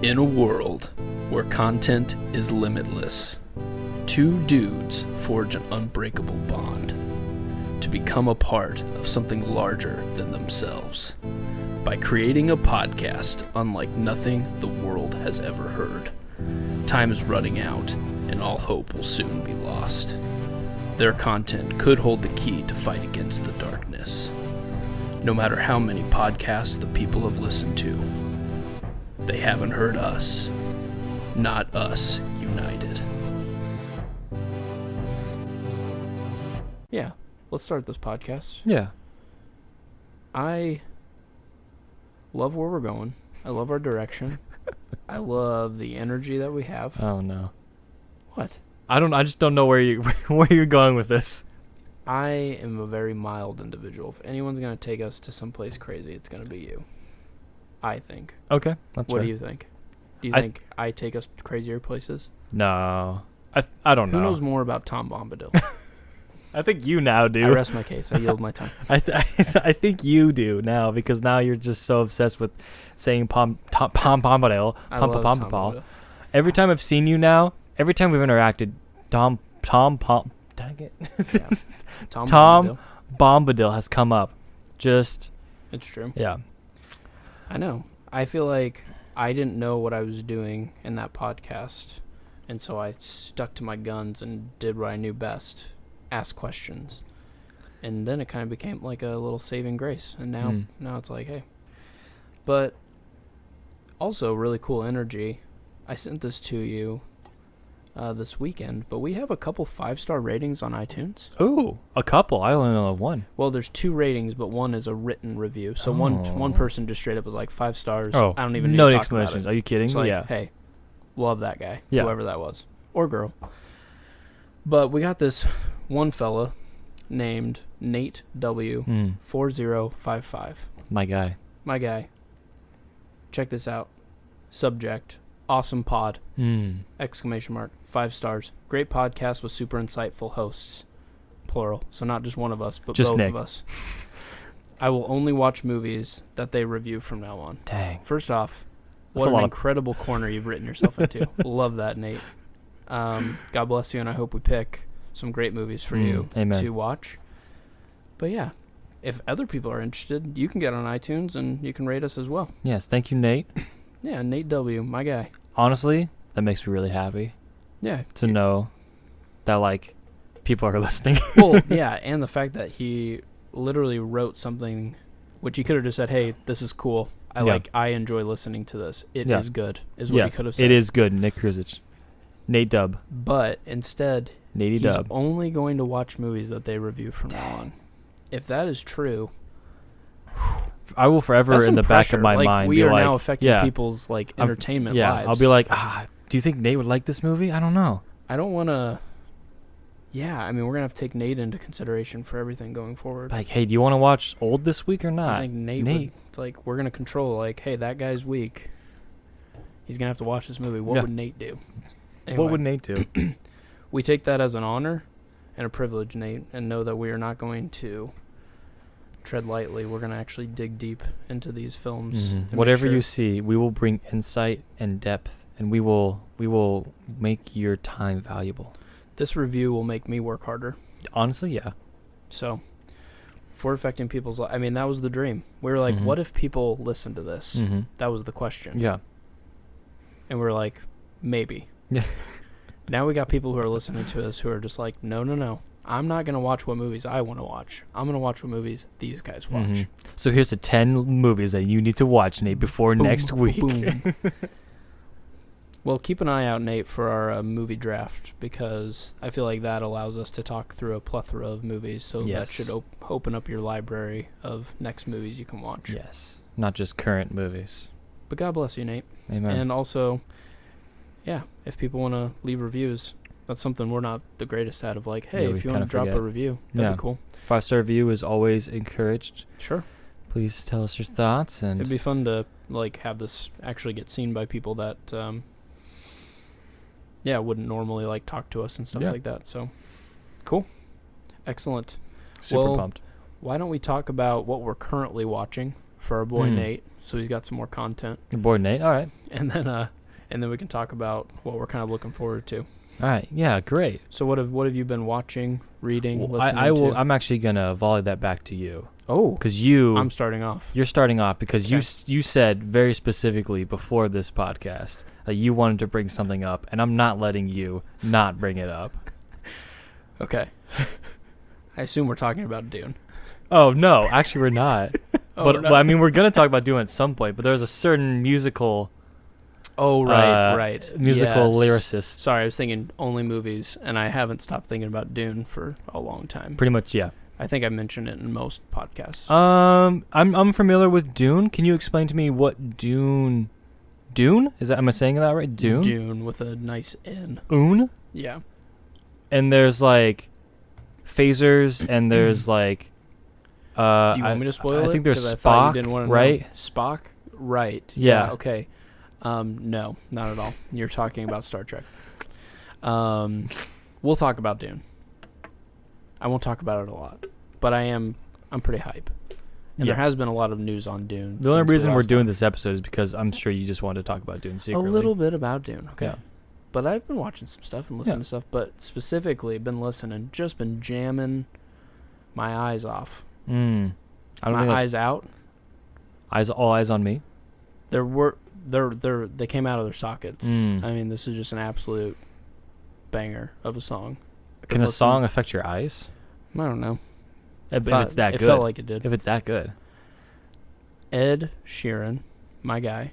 In a world where content is limitless, two dudes forge an unbreakable bond to become a part of something larger than themselves by creating a podcast unlike nothing the world has ever heard. Time is running out, and all hope will soon be lost. Their content could hold the key to fight against the darkness. No matter how many podcasts the people have listened to, they haven't heard us. Not Us United. Yeah, let's start this podcast. Yeah. I love where we're going. I love our direction. I love the energy that we have. Oh no. What? I just don't know where you're going with this. I am a very mild individual. If anyone's going to take us to someplace crazy, it's going to be you. I think. Okay, that's What fair. do you think? Do you think I take us to crazier places? No. I don't know. Who knows more about Tom Bombadil? I think you now do. I rest my case. I yield my time. I think you do now because now you're just so obsessed with saying Pom Bombadil. I love Tom Bombadil. Every time I've seen you now, every time we've interacted, Dang it. Yeah. Tom Bombadil has come up. Just It's true. yeah. I know. I feel like I didn't know what I was doing in that podcast, and so I stuck to my guns and did what I knew best, asked questions, and then it kind of became like a little saving grace, and now it's like, hey. But also really cool energy. I sent this to you this weekend, but we have a couple 5-star ratings on iTunes. Ooh, a couple. I only know of one. Well, there's 2 ratings, but one is a written review. So one person just straight up was like 5 stars. Oh, I don't even no need to talk explanations. about Are you kidding? it. It's like, yeah. hey, love that guy, Yeah. whoever that was, or girl. But we got this one fella named Nate W 4055. My guy. My guy. Check this out. Subject: awesome pod! Exclamation mark. 5 stars. Great podcast with super insightful hosts. Plural. So not just one of us, but Just both Nick. of us. I will only watch movies that they review from now on. Dang. First off, That's what a an lot of- incredible corner you've written yourself into. Love that, Nate. God bless you, and I hope we pick some great movies for you Amen. to watch. But yeah, if other people are interested, you can get on iTunes and you can rate us as well. Yes, thank you, Nate. Yeah, Nate W, my guy. Honestly, that makes me really happy Yeah. to know that, like, people are listening. Well, yeah, and the fact that he literally wrote something, which he could have just said, hey, this is cool. I enjoy listening to this. It is good, is what he could have said. It is good, Nick Kruzich. Nate Dub. But instead, Natey he's Dub. only going to watch movies that they review from now on. If that is true, I will forever that's in the some back pressure. of my like, mind we be are like, now affecting yeah, people's like I'm- entertainment yeah, lives. I'll be like, do you think Nate would like this movie? I don't know. I don't want to. Yeah, I mean, we're gonna have to take Nate into consideration for everything going forward. Like, hey, do you want to watch Old this week or not? I think Nate. Would, it's like we're gonna control. Like, hey, that guy's weak. He's gonna have to watch this movie. What Yeah. would Nate do? What Anyway, would Nate do? we take that as an honor and a privilege, Nate, and know that we are not going to tread lightly. We're going to actually dig deep into these films. and make Whatever sure- you see, we will bring insight and depth, and we will make your time valuable. This review will make me work harder. Honestly, yeah. So, for affecting people's lives, I mean, that was the dream. We were like, Mhm. what if people listen to this? That was the question. Yeah. And we were like, maybe. Yeah. Now we got people who are listening to us who are just like, no. I'm not going to watch what movies I want to watch. I'm going to watch what movies these guys watch. So here's the 10 movies that you need to watch, Nate, before Boom, next week. boom. Well, keep an eye out, Nate, for our movie draft, because I feel like that allows us to talk through a plethora of movies, so that Yes. should open up your library of next movies you can watch. Yes. Not just current movies. But God bless you, Nate. Amen. And also, yeah, if people want to leave reviews, that's something we're not the greatest at, of like, hey, Yeah, we if you want to kinda drop forget. a review, that'd Yeah. be cool. 5-star review is always encouraged. Sure. Please tell us your thoughts. And It'd be fun to like have this actually get seen by people that wouldn't normally like talk to us and stuff like that. So cool. Excellent. super well, pumped. Why don't we talk about what we're currently watching for our boy Mm. Nate, so he's got some more content, Your boy Nate. All right. and then we can talk about what we're kind of looking forward to. All right. Yeah. Great. So what have you been watching, reading, Well, listening I will. to? I'm actually gonna volley that back to you Oh, because I'm starting off. you're starting off because Okay. you said very specifically before this podcast that you wanted to bring something up, and I'm not letting you not bring it up. Okay. I assume we're talking about Dune. Oh no, actually we're not. Oh, but we're not? well, I mean, we're gonna talk about Dune at some point. But there's a certain musical Oh, right. musical Yes. lyricist. Sorry, I was thinking only movies, and I haven't stopped thinking about Dune for a long time. Pretty much, yeah. I think I mentioned it in most podcasts. I'm familiar with Dune. Can you explain to me what Dune is that? Am I saying that right? Dune. Dune with a nice N. Un. Yeah. And there's like phasers, and there's like. Do you want me to spoil it? I think there's 'Cause I thought you Spock, didn't wanna know. right? Spock, right? Yeah. Okay. No, not at all. You're talking about Star Trek. We'll talk about Dune. I won't talk about it a lot, but I'm pretty hype. And Yeah. there has been a lot of news on Dune. The only since we reason we're last doing talked. this episode is because I'm sure you just wanted to talk about Dune A secretly. little bit about Dune, okay. Yeah. But I've been watching some stuff and listening Yeah. to stuff, but specifically been listening, just been jamming my eyes off. I don't My think that's eyes out. all eyes on me. They came out of their sockets. Mm. I mean, this is just an absolute banger of a song. Can a listen- song affect your eyes? I don't know. If it's that it good. felt like it did. If it's that good. Ed Sheeran, my guy.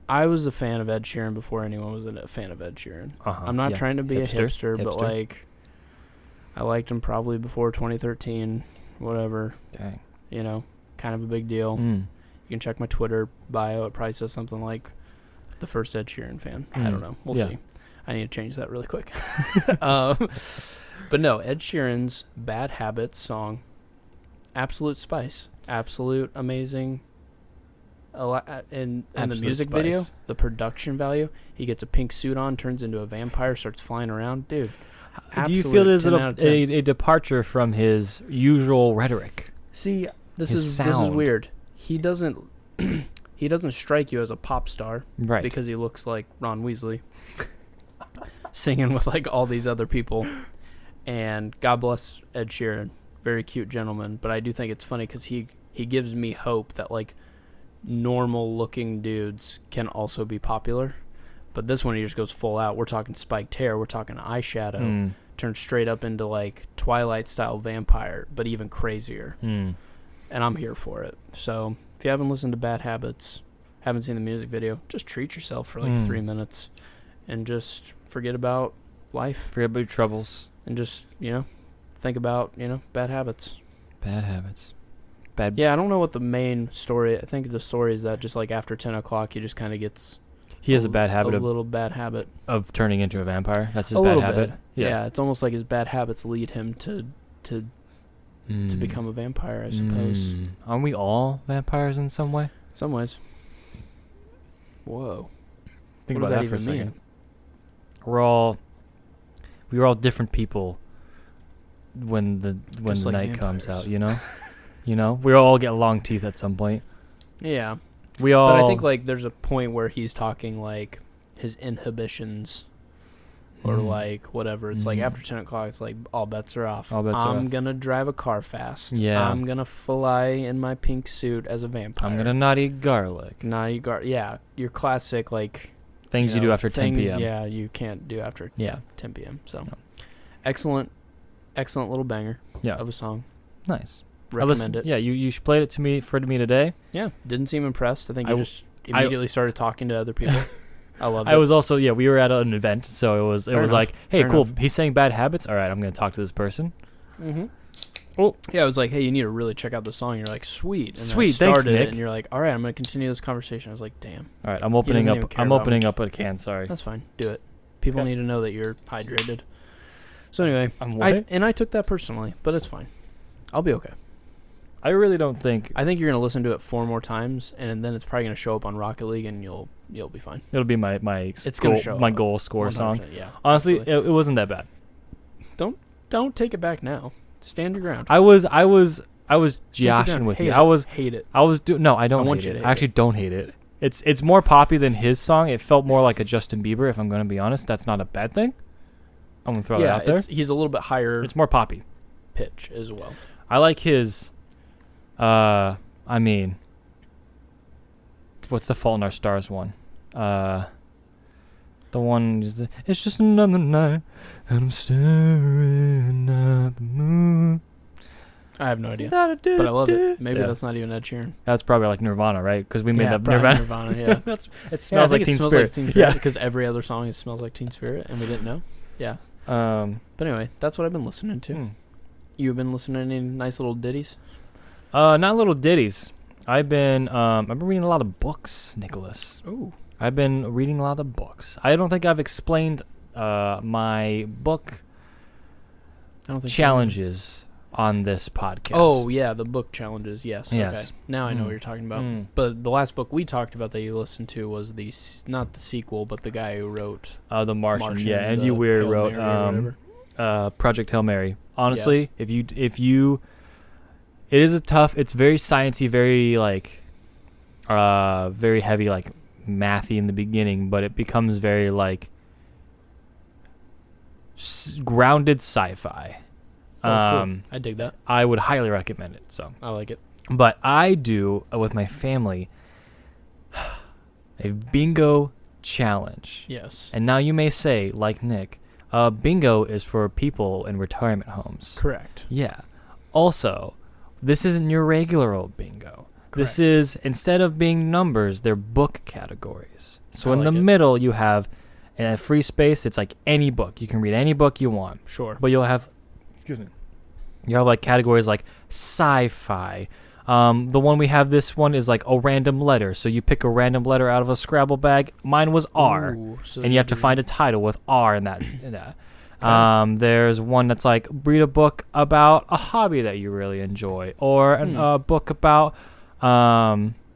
I was a fan of Ed Sheeran before anyone was a fan of Ed Sheeran. Uh-huh. I'm not yeah. trying to be a hipster, but Hipster. like, I liked him probably before 2013, whatever. Dang. You know, kind of a big deal. Mm. You can check my Twitter bio. It probably says something like the first Ed Sheeran fan. I don't know. We'll Yeah. see. I need to change that really quick. But no, Ed Sheeran's Bad Habits song, absolute spice. Absolute amazing. And the Absolute music spice. video, the production value, he gets a pink suit on, turns into a vampire, starts flying around. Dude, Do you feel it is 10 out of 10. a departure from his usual rhetoric? See, this His is sound. weird. He doesn't he doesn't strike you as a pop star Right. because he looks like Ron Weasley singing with like all these other people. And God bless Ed Sheeran, very cute gentleman. But I do think it's funny because he gives me hope that like normal looking dudes can also be popular. But this one he just goes full out. We're talking spiked hair. We're talking eyeshadow. Mm. Turned straight up into like Twilight style vampire, but even crazier. Mm. And I'm here for it. So if you haven't listened to Bad Habits, haven't seen the music video, just treat yourself for like 3 minutes and just forget about life Forget about your troubles. and just, think about, bad habits. Bad habits. Bad. Yeah, I don't know what the main story, I think the story is that just like after 10 o'clock, he just kind of gets He has a bad habit a little bad habit. of turning into a vampire. That's his a bad little habit. bit. Yeah, it's almost like his bad habits lead him to become a vampire, I suppose. Aren't we all vampires in some way? In some ways. Whoa. Think What about does that that for a even second. We were all different people when the Just like night comes vampires. out, you know? We all get long teeth at some point. Yeah. We all But I think like there's a point where he's talking like his inhibitions or like whatever. It's like after 10 o'clock, it's like all bets are off. All bets are I'm off. gonna drive a car fast. Yeah. I'm gonna fly in my pink suit as a vampire. I'm gonna not eat garlic. Yeah, your classic like Things you do after 10 things, p.m. Yeah, you can't do after 10 p.m. So No. excellent little banger Yeah. of a song. Nice. I Recommend listened- it. Yeah, you played it to me today. Yeah, didn't seem impressed. I think you just I- immediately started talking to other people. I loved it. I was also we were at an event, so it was Fair enough. like, hey, Fair cool. enough. He's saying bad habits. All right, I'm gonna talk to this person. Mm-hmm. Oh, yeah, I was like, hey, you need to really check out the song. You're like, sweet. And Sweet, I thanks, started it, Nick. And you're like, all right, I'm going to continue this conversation. I was like, damn, All right, I'm opening doesn't up. even care I'm about opening me. up a can. Sorry. that's fine. Do it. People Okay. need to know that you're hydrated. So anyway, I'm I took that personally, but it's fine. I'll be okay. I really don't think I think you're going to listen to it 4 more times, and then it's probably going to show up on Rocket League, and you'll be fine. it'll be my It's gonna show my up. goal score song. 100%, yeah. Honestly, absolutely. it wasn't that bad. Don't take it back now. Stand your ground. I was I was Think you're joshing gonna with hate you. it. I was hate it. No, I don't want hate you it. to hate I actually don't hate it. It's more poppy than his song. It felt more like a Justin Bieber, if I'm going to be honest. That's not a bad thing. I'm going to throw that out there. He's a little bit higher It's more poppy. pitch as well. I like his I mean, what's the Fault in Our Stars one? The one it's just another night and I'm staring at the moon. I have no idea, but I love it. Maybe that's not even Ed Sheeran. That's probably like Nirvana, right? Because we made Yeah, up probably Nirvana. Nirvana, yeah. It smells like Teen Spirit. Yeah, because every other song smells like Teen Spirit, and we didn't know. Yeah. But anyway, that's what I've been listening to. You've been listening to any nice little ditties? Not little ditties. I've been reading a lot of books, Nicholas. Ooh. I've been reading a lot of books. I don't think I've explained my book I don't think challenges on this podcast. Oh yeah, the book challenges. Yes. Yes. Okay. Now I know what you're talking about. But the last book we talked about that you listened to was not the sequel, but the guy who wrote The Martian. Yeah, and Andy Weir Hail wrote Mary or Project Hail Mary. Honestly, if you, it is it's very sciencey, very like, very heavy, like mathy in the beginning, but it becomes very like grounded sci-fi. Cool. I dig that. I would highly recommend it. So I like it. But I do with my family a bingo challenge. Yes. And now you may say, like Nick, bingo is for people in retirement homes. Correct. Yeah. Also, this isn't your regular old bingo. Correct. This is, instead of being numbers, they're book categories. So in the it. middle, you have a free space. It's like any book. You can read any book you want. Sure. But you'll have, you have like categories like sci-fi. The one we have, this one is like a random letter. So you pick a random letter out of a Scrabble bag. Mine was R. Ooh, so And you have to find a title with R in that. Okay. There's one that's like, read a book about a hobby that you really enjoy. Or a book about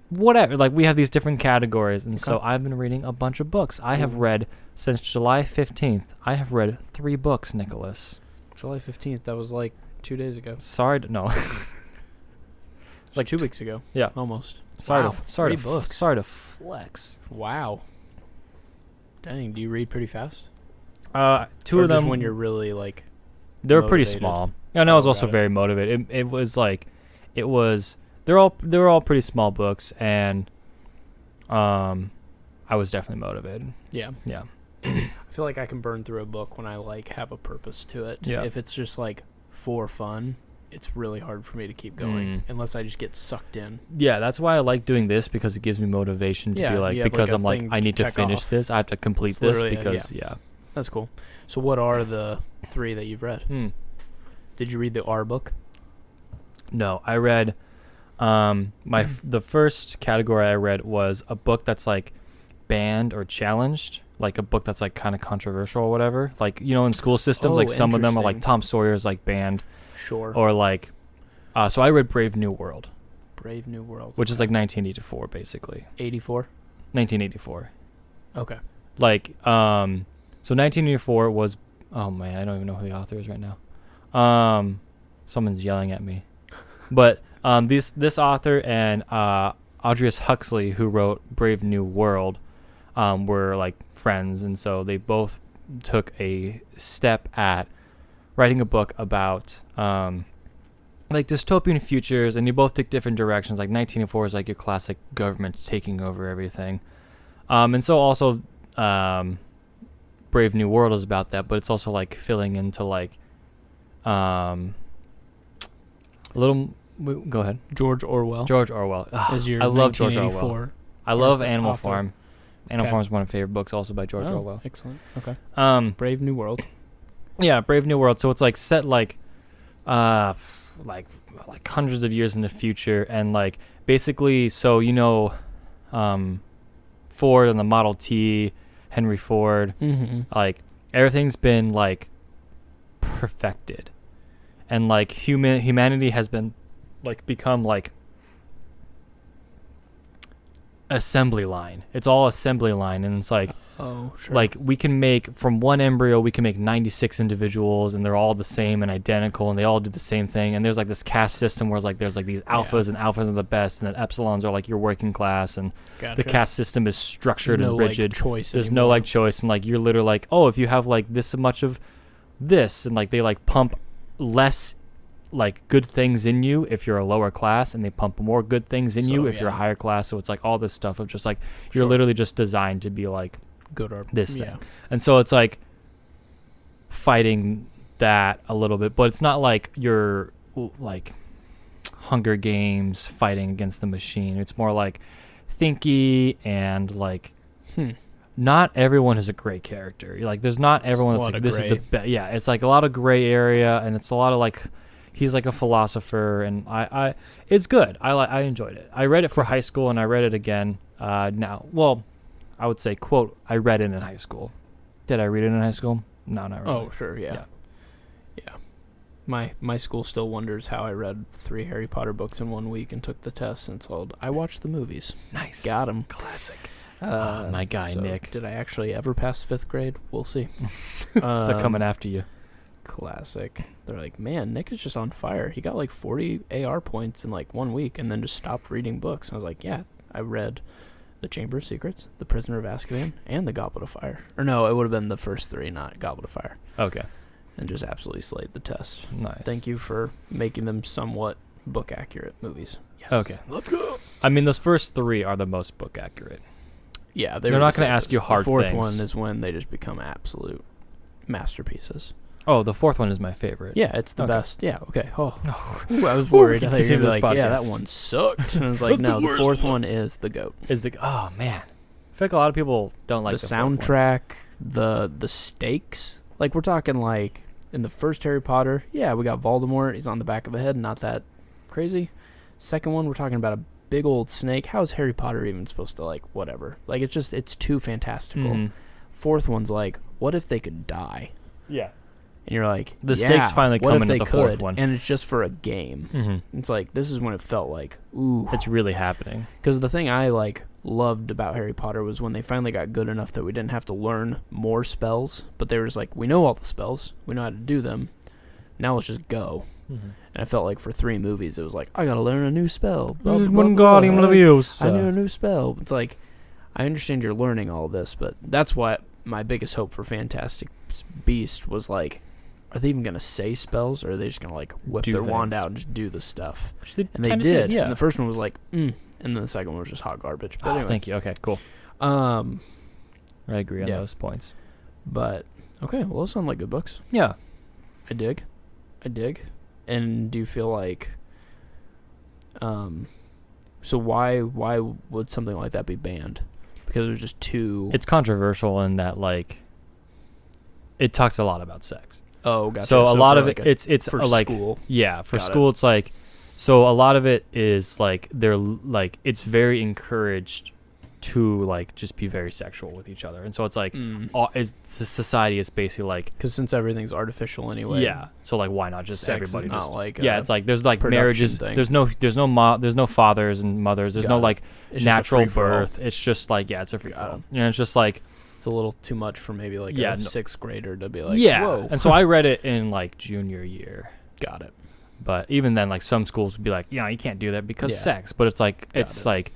whatever. Like, we have these different categories. And so I've been reading a bunch of books. I have read, since July 15th, I have read 3 books, Nicholas. July 15th, that was like 2 days ago. No. Like 2 weeks ago. Yeah. Almost. Sorry books. Sorry to flex. Wow. Dang, do you read pretty fast? Two or of them. Just when you're really like. They're pretty motivated? small. And I was also got it. very motivated. It was. They're all pretty small books, and I was definitely motivated. Yeah. Yeah. I feel like I can burn through a book when I like have a purpose to it. Yeah. If it's just like for fun, it's really hard for me to keep going unless I just get sucked in. Yeah, that's why I like doing this, because it gives me motivation to be like, you have because like a I'm like, thing I need to check finish off. this. I have to complete It's this literally because yeah. That's cool. So what are the 3 that you've read? Did you read the R book? No, I read the first category I read was a book that's like banned or challenged, like a book that's like kind of controversial or whatever. Like, you know, in school systems, like some of them are like Tom Sawyer's like banned. Sure. Or like so I read Brave New World. Brave New World. Which is like 1984 basically. 84? 1984. Okay. Like so 1984 was, oh man, I don't even know who the author is right now. Someone's yelling at me. But this author and Aldous Huxley, who wrote Brave New World, were like friends, and so they both took a step at writing a book about like dystopian futures, and you both took different directions. Like 1984 is like your classic government taking over everything, and so also Brave New World is about that, but it's also like filling into like a little. Go ahead. George Orwell. George Orwell. Is your I love George Orwell. 1984 I love author. Animal Farm. Animal Okay. Farm is one of my favorite books, also by George Orwell. Excellent. Okay. Brave New World. Yeah, Brave New World. So it's like set like hundreds of years in the future, and like basically, so you know, Ford and the Model T, Henry Ford, like everything's been like perfected, and like humanity has been like become like assembly line. It's all assembly line, and it's like Oh, sure. Like, we can make, from one embryo, we can make 96 individuals, and they're all the same and identical, and they all do the same thing. And there's, like, this caste system where, like, there's, like, these alphas, and alphas are the best, and then epsilons are, like, your working class, and the caste system is structured There's and no, rigid. Like, choice There's anymore. no, like, choice, and, like, you're literally like, oh, if you have, like, this much of this, and, like, they, like, pump less, like, good things in you if you're a lower class, and they pump more good things in you if you're a higher class. So it's, like, all this stuff of just, like, you're literally just designed to be, like, good or this thing. And so it's like fighting that a little bit, but it's not like you're like Hunger Games fighting against the machine. It's more like thinky and like not everyone is a great character. You're like, there's not everyone that's like, this is the best. Yeah, it's like a lot of gray area, and it's a lot of like, he's like a philosopher, and I it's good. I enjoyed it. I read it for high school, and I read it again now. Well, I would say, quote, I read it in high school. Did I read it in high school? No, not really. Oh, sure, yeah. My school still wonders how I read 3 Harry Potter books in 1 week and took the test and told I watched the movies. Nice. Got him. Classic. Uh, my guy, so Nick. Did I actually ever pass 5th grade? We'll see. They're coming after you. Classic. They're like, man, Nick is just on fire. He got like 40 AR points in like 1 week and then just stopped reading books. And I was like, yeah, I read The Chamber of Secrets, The Prisoner of Azkaban, and The Goblet of Fire. Or no, it would have been the first 3, not Goblet of Fire. Okay. And just absolutely slayed the test. Nice. Thank you for making them somewhat book accurate movies. Yes. Okay. Let's go. I mean, those first 3 are the most book accurate. Yeah, they're not going to ask you hard things. The 4th things. one is when they just become absolute masterpieces. Oh, the 4th one is my favorite. Yeah, it's the Okay. best. Yeah, okay. Oh, Ooh, I was worried. I thought you were this like, yeah, podcast. that one sucked. And I was like, That's no, the the worst 4th one is the GOAT. Is the oh man, I feel like a lot of people don't like the the 4th one. soundtrack, the stakes. Like, we're talking like in the first Harry Potter, yeah, we got Voldemort. He's on the back of a head, not that crazy. Second one, we're talking about a big old snake. How is Harry Potter even supposed to, like, whatever? Like, it's too fantastical. Mhm. Fourth one's like, what if they could die? Yeah. And you're like, The yeah, stakes finally what come if in they at the could? 4th one. And it's just for a game. Mm-hmm. It's like, this is when it felt like, ooh. It's really happening. Because the thing I, like, loved about Harry Potter was when they finally got good enough that we didn't have to learn more spells, but they were just like, we know all the spells, we know how to do them, now let's just go. Mm-hmm. And I felt like for 3 movies it was like, I gotta learn a new spell, blah, blah, blah, blah. Wingardium Leviosa. I knew a new spell. It's like, I understand you're learning all this, but that's why my biggest hope for Fantastic Beast was like, are they even gonna say spells, or are they just gonna like whip Do their wand things. out and just do the stuff? They And they kinda did. yeah. And the first one was like, and then the second one was just hot garbage. But Oh, anyway. thank you. Okay, cool. I I agree on Yeah. those points. But okay, well, those sound like good books. Yeah. I dig. And do you feel like, so why would something like that be banned? Because it was just too. It's controversial in that, like, it talks a lot about sex. Oh, gotcha. So a lot for of like it, it's for like, school. yeah, for Got it. school, it's like, so a lot of it is like, they're like, it's very encouraged to like just be very sexual with each other. And so it's like, the society is basically like, Because since everything's artificial anyway. yeah. So like, why not just Sex everybody is not just like yeah, a it's like there's like production marriages. thing. There's no fathers and mothers. There's Got no it. like It's just a natural free-for-all. birth. It's just like, yeah, it's a free Got for all. it. You know, it's just like, It's a little too much for maybe like Yeah, a no. 6th grader to be like, yeah. whoa. And so I read it in like junior year. Got it. But even then, like, some schools would be like, you can't do that because Yeah. sex. But it's like, Got it's it. like,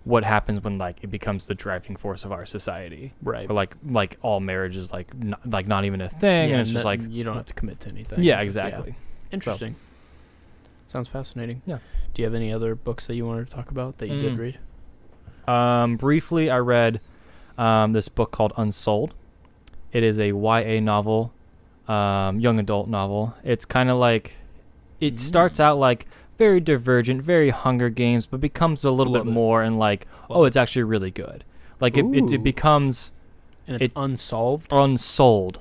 what happens when like it becomes the driving force of our society? Right. Or like all marriage is like not even a thing, and it's just like, you don't have to commit to anything. yeah, It's just- exactly. Interesting. Sounds fascinating. Yeah. Do you have any other books that you wanted to talk about that you did read? Briefly, I read this book called Unsold. It is a YA novel, young adult novel. It's kind of like, it starts out like very Divergent, very Hunger Games, but becomes a little Love bit it. more and like, Love oh, it. it's actually really good. Like Ooh. it becomes And it's it- unsolved? unsold,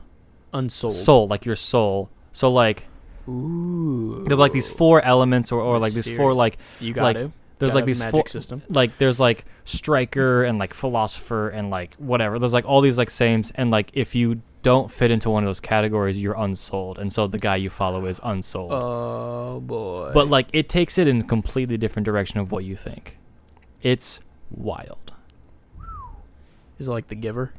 Unsold. soul, like your soul. So like, Ooh. there's like these 4 elements or like these 4 Mysterious. like, You got like, to. there's Gotta like have these magic 4 system. like there's like striker and like philosopher and like whatever. There's like all these like sames, and like if you don't fit into one of those categories, you're unsold. And so the guy you follow is unsold. Oh boy. But like it takes it in a completely different direction of what you think. It's wild. Is it like The Giver?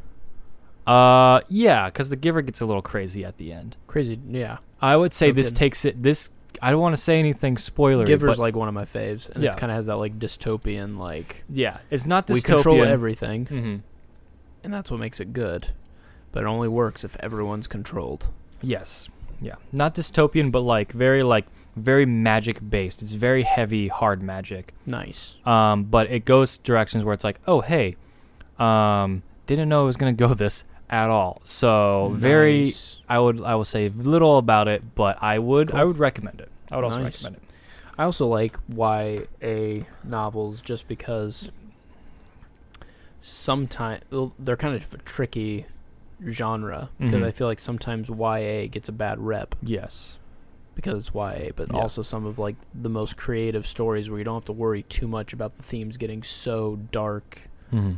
Yeah, because The Giver gets a little crazy at the end. Crazy, yeah. I would say No this kidding. takes it. This I don't want to say anything spoilery. Giver's but like one of my faves, and Yeah. it kind of has that like dystopian, like yeah, it's not dystopian. we control everything, Mm-hmm. and that's what makes it good. But it only works if everyone's controlled. Yes, yeah, not dystopian, but like very magic based. It's very heavy, hard magic. Nice. But it goes directions where it's like, oh hey, didn't know it was gonna go this at all. So very. Nice. I will say little about it, but I would recommend it. I would also Nice. recommend it. I also like YA novels just because sometimes they're kind of a tricky genre because Mhm. I feel like sometimes YA gets a bad rep Yes. because it's YA, but Yeah. also some of like the most creative stories where you don't have to worry too much about the themes getting so dark. Mm-hmm.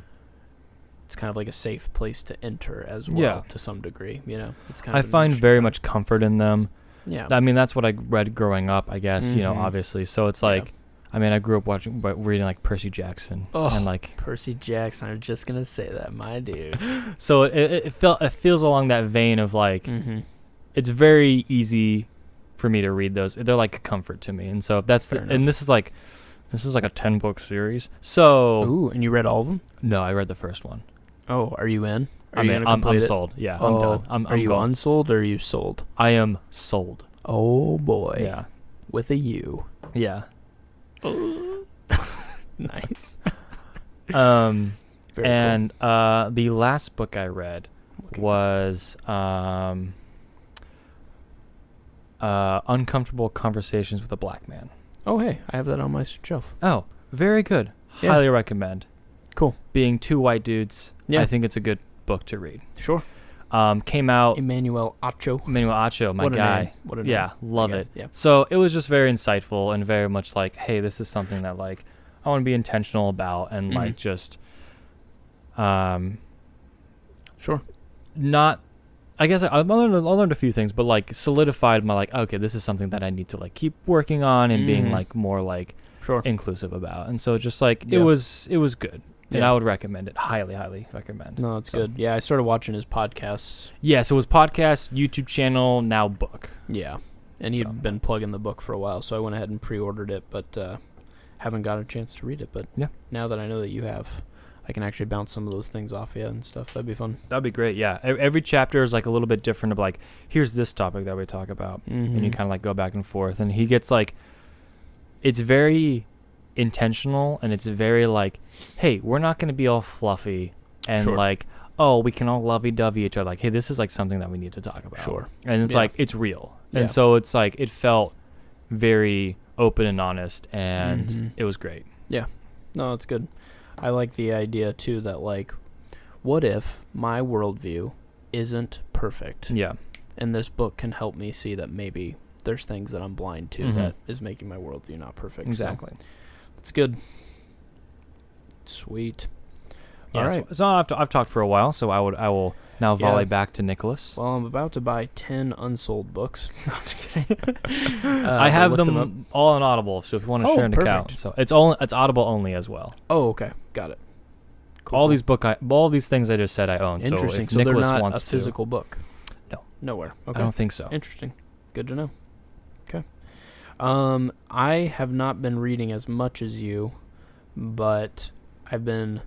It's kind of like a safe place to enter as well Yeah. to some degree, you know. It's kind I of an find interesting very genre. much comfort in them. Yeah. I mean, that's what I read growing up, I guess, Mhm. obviously. So it's Yeah. like, I mean, I grew up reading like Percy Jackson Oh. and like, Percy Jackson, I was just going to say that, my dude. so it feels along that vein of like, Mm-hmm. it's very easy for me to read those. They're like a comfort to me. And so if that's, Fair and enough. this is like a 10-book series. So Ooh, and you read all of them? no, I read the first one. Oh, are you in? Are I you mean, going to I'm complete it? sold. Yeah, Oh, I'm done. I'm are you going. unsold or are you sold? I am sold. Oh boy. Yeah. With a U. Yeah. Nice. Um, Very and the last book I read Okay. was Uncomfortable Conversations with a Black Man. cool. Oh, hey, I have that on my shelf. Oh, very good. Yeah. Highly recommend. Cool. Being two white dudes, Yeah. I think it's a good book to read. Sure. Came out, Emmanuel Acho. Manuel Acho, my What a guy. name. What a name. Yeah, love Yeah, it. yeah. So it was just very insightful and very much like, hey, this is something that like I want to be intentional about and like Mhm. just Sure. not. I guess I learned a few things, but like solidified my like, okay, this is something that I need to like keep working on and being Mhm. like more like Sure. inclusive about. And so just like Yeah. it was good. And Yeah. I would recommend it. Highly recommend. No, that's So- good. Yeah, I started watching his podcasts. Yeah, so it was podcast, YouTube channel, now book. Yeah. And he'd So- been plugging the book for a while, so I went ahead and pre-ordered it, but haven't got a chance to read it. But Yeah. now that I know that you have, I can actually bounce some of those things off you and stuff. That'd be fun. That'd be great. Yeah. Every chapter is like a little bit different of like, here's this topic that we talk about. And you kind of like go back and forth. And he gets like, it's very intentional and it's very like, hey, we're not going to be all fluffy and Sure. like, oh, we can all lovey-dovey each other. Like, hey, this is like something that we need to talk about. Sure. And it's Yeah. like, it's real. Yeah. And so it's like, it felt very open and honest and Mhm. it was great. No, it's good. I like the idea too that like, what if my worldview isn't perfect, Yeah. and this book can help me see that maybe there's things that I'm blind to Mhm. that is making my worldview not perfect. So Exactly. it's good. Sweet. Yeah, All right. So I've talked for a while, so I will now volley Yeah. back to Nicholas. Well, I'm about to buy 10 unsold books. No, I'm just kidding. I have looked them, up. all on Audible, so if you want to Oh, share an account, perfect. so it's Audible only as well. Oh, okay. Got it. Cool, All cool. all these things I just said I own. Interesting. So if they're Nicholas not wants a physical book. No. Nowhere. to, Okay. I don't think so. Interesting. Good to know. Okay. I have not been reading as much as you, but I've been.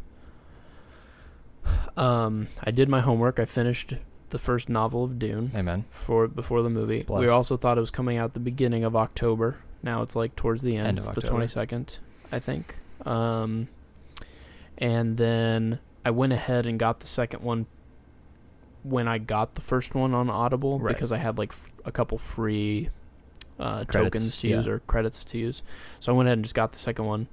I did my homework. I finished the first novel of Dune Amen. before the movie. Bless. We also thought it was coming out the beginning of October. Now it's like towards the end. End of It's the October. 22nd, I think. And then I went ahead and got the second one when I got the first one on Audible Right. because I had like a couple free Credits, tokens to use yeah. or credits to use. So I went ahead and just got the second one.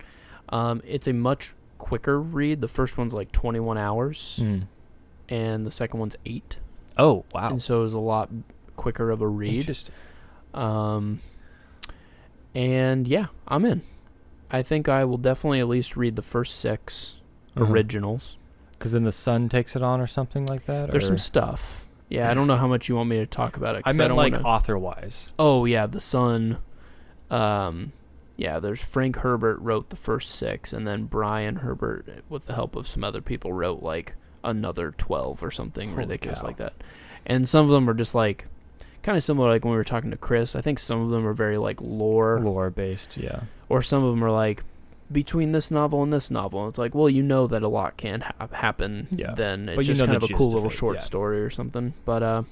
It's a much quicker read. The first one's like 21 hours Mm. and the second one's 8. Oh wow. And so it was a lot quicker of a read. Interesting. And yeah, I'm in. I think I will definitely at least read the first 6 originals. Because then the sun takes it on or something like that. There's or? some stuff. Yeah, I don't know how much you want me to talk about it. I 'cause meant don't like wanna... author-wise. Oh yeah, the Sun. Yeah, there's Frank Herbert wrote the first 6, and then Brian Herbert, with the help of some other people, wrote like another 12 or something Holy ridiculous cow. like that. And some of them are just like kind of similar, like when we were talking to Chris. I think some of them are very like Lore based, yeah. or some of them are like between this novel and this novel. It's like, well, you know that a lot can happen. Yeah. Then it's But you just know kind the of a gist cool of little it, short yeah. story or something. But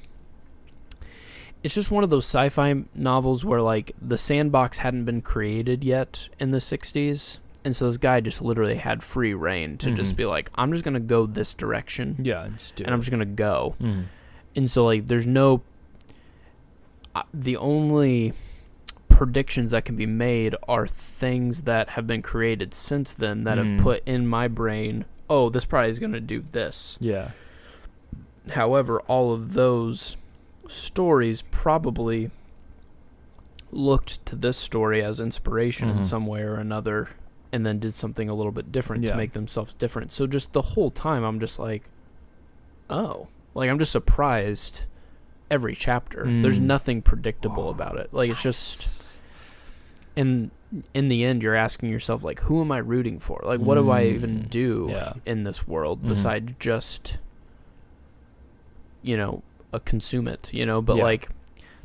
it's just one of those sci-fi novels where like the sandbox hadn't been created yet in the 60s. And so this guy just literally had free reign to just Mhm. be like, I'm just going to go this direction. Yeah, just do And I'm just going to go. Mhm. And so like there's no the only predictions that can be made are things that have been created since then that have put in my brain, oh, this probably is going to do this. Yeah. However, all of those stories probably looked to this story as inspiration in Mhm. some way or another and then did something a little bit different Yeah. to make themselves different. So just the whole time I'm just like, oh, like I'm just surprised every chapter. There's Mm. nothing predictable Whoa. about it. Like it's just in the end you're asking yourself like, who am I rooting for? Like what do I even do Yeah. in this world Mhm. besides just consume it, but Yeah. like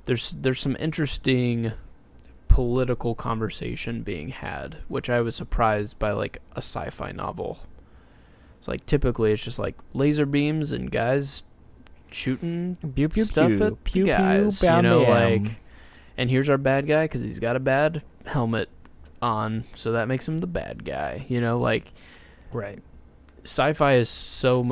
there's some interesting political conversation being had, which I was surprised by like a sci-fi novel. It's like typically it's just like laser beams and guys shooting Pew pew stuff pew. at Pew the guys, pew. Bam, bam. like, and here's our bad guy because he's got a bad helmet on, so that makes him the bad guy. Like Right. sci-fi is so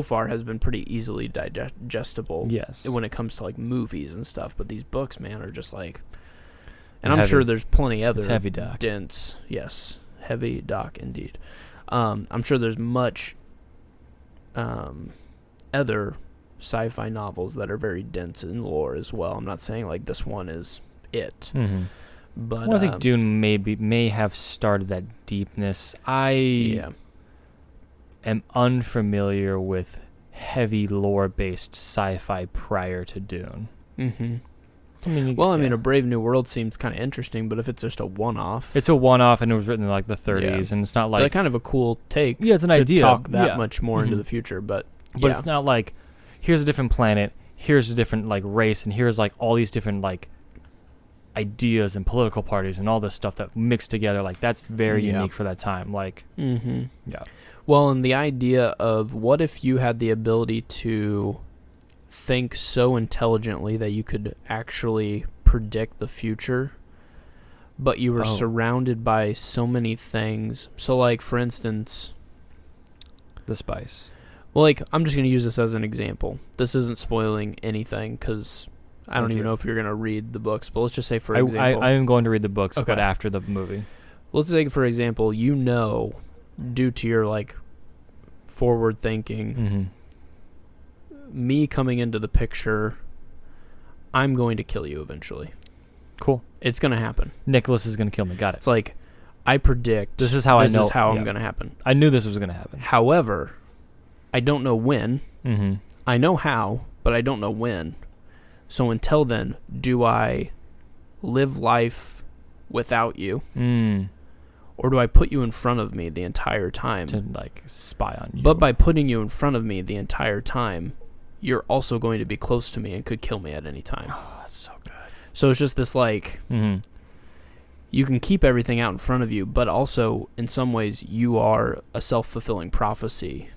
far has been pretty easily digestible. Yes. When it comes to like movies and stuff, but these books, man, are just like, and I'm Heavy. sure there's plenty other It's heavy, Doc. dense, yes, heavy doc indeed. I'm sure there's much other sci-fi novels that are very dense in lore as well. I'm not saying like this one is it, Mm-hmm. but Well, I think Dune may have started that deepness. I yeah, am unfamiliar with heavy lore-based sci-fi prior to Dune. mm-hmm. I mean, A Brave New World seems kind of interesting, but if it's just a one-off, it's a one-off, and it was written in like the 30s, Yeah. and it's not like like kind of a cool take. yeah, it's an to idea. talk that yeah. much more into Mhm. the future, but But it's not like here's a different planet, here's a different like race, and here's like all these different like ideas and political parties and all this stuff that mixed together. Like that's very Yeah. unique for that time. Like mm-hmm. yeah, Well, and the idea of what if you had the ability to think so intelligently that you could actually predict the future, but you were Oh. surrounded by so many things. So, like, for instance, the spice. well, like, I'm just going to use this as an example. This isn't spoiling anything because I don't Okay. even know if you're going to read the books, but let's just say, for I example, am going to read the books, but Okay. after the movie. let's say, for example, due to your, like, forward thinking, Mm-hmm. me coming into the picture, I'm going to kill you eventually. Cool. It's going to happen. Nicholas is going to kill me. Got it. It's like, I predict This is how I know- this is how yeah. I'm going to happen. I knew this was going to happen. However, I don't know when. Mm-hmm. I know how, but I don't know when. So until then, do I live life without you, or do I put you in front of me the entire time? To like spy on you. But by putting you in front of me the entire time, you're also going to be close to me and could kill me at any time. oh, that's so good. So it's just this like, Mm-hmm. you can keep everything out in front of you, but also in some ways you are a self-fulfilling prophecy,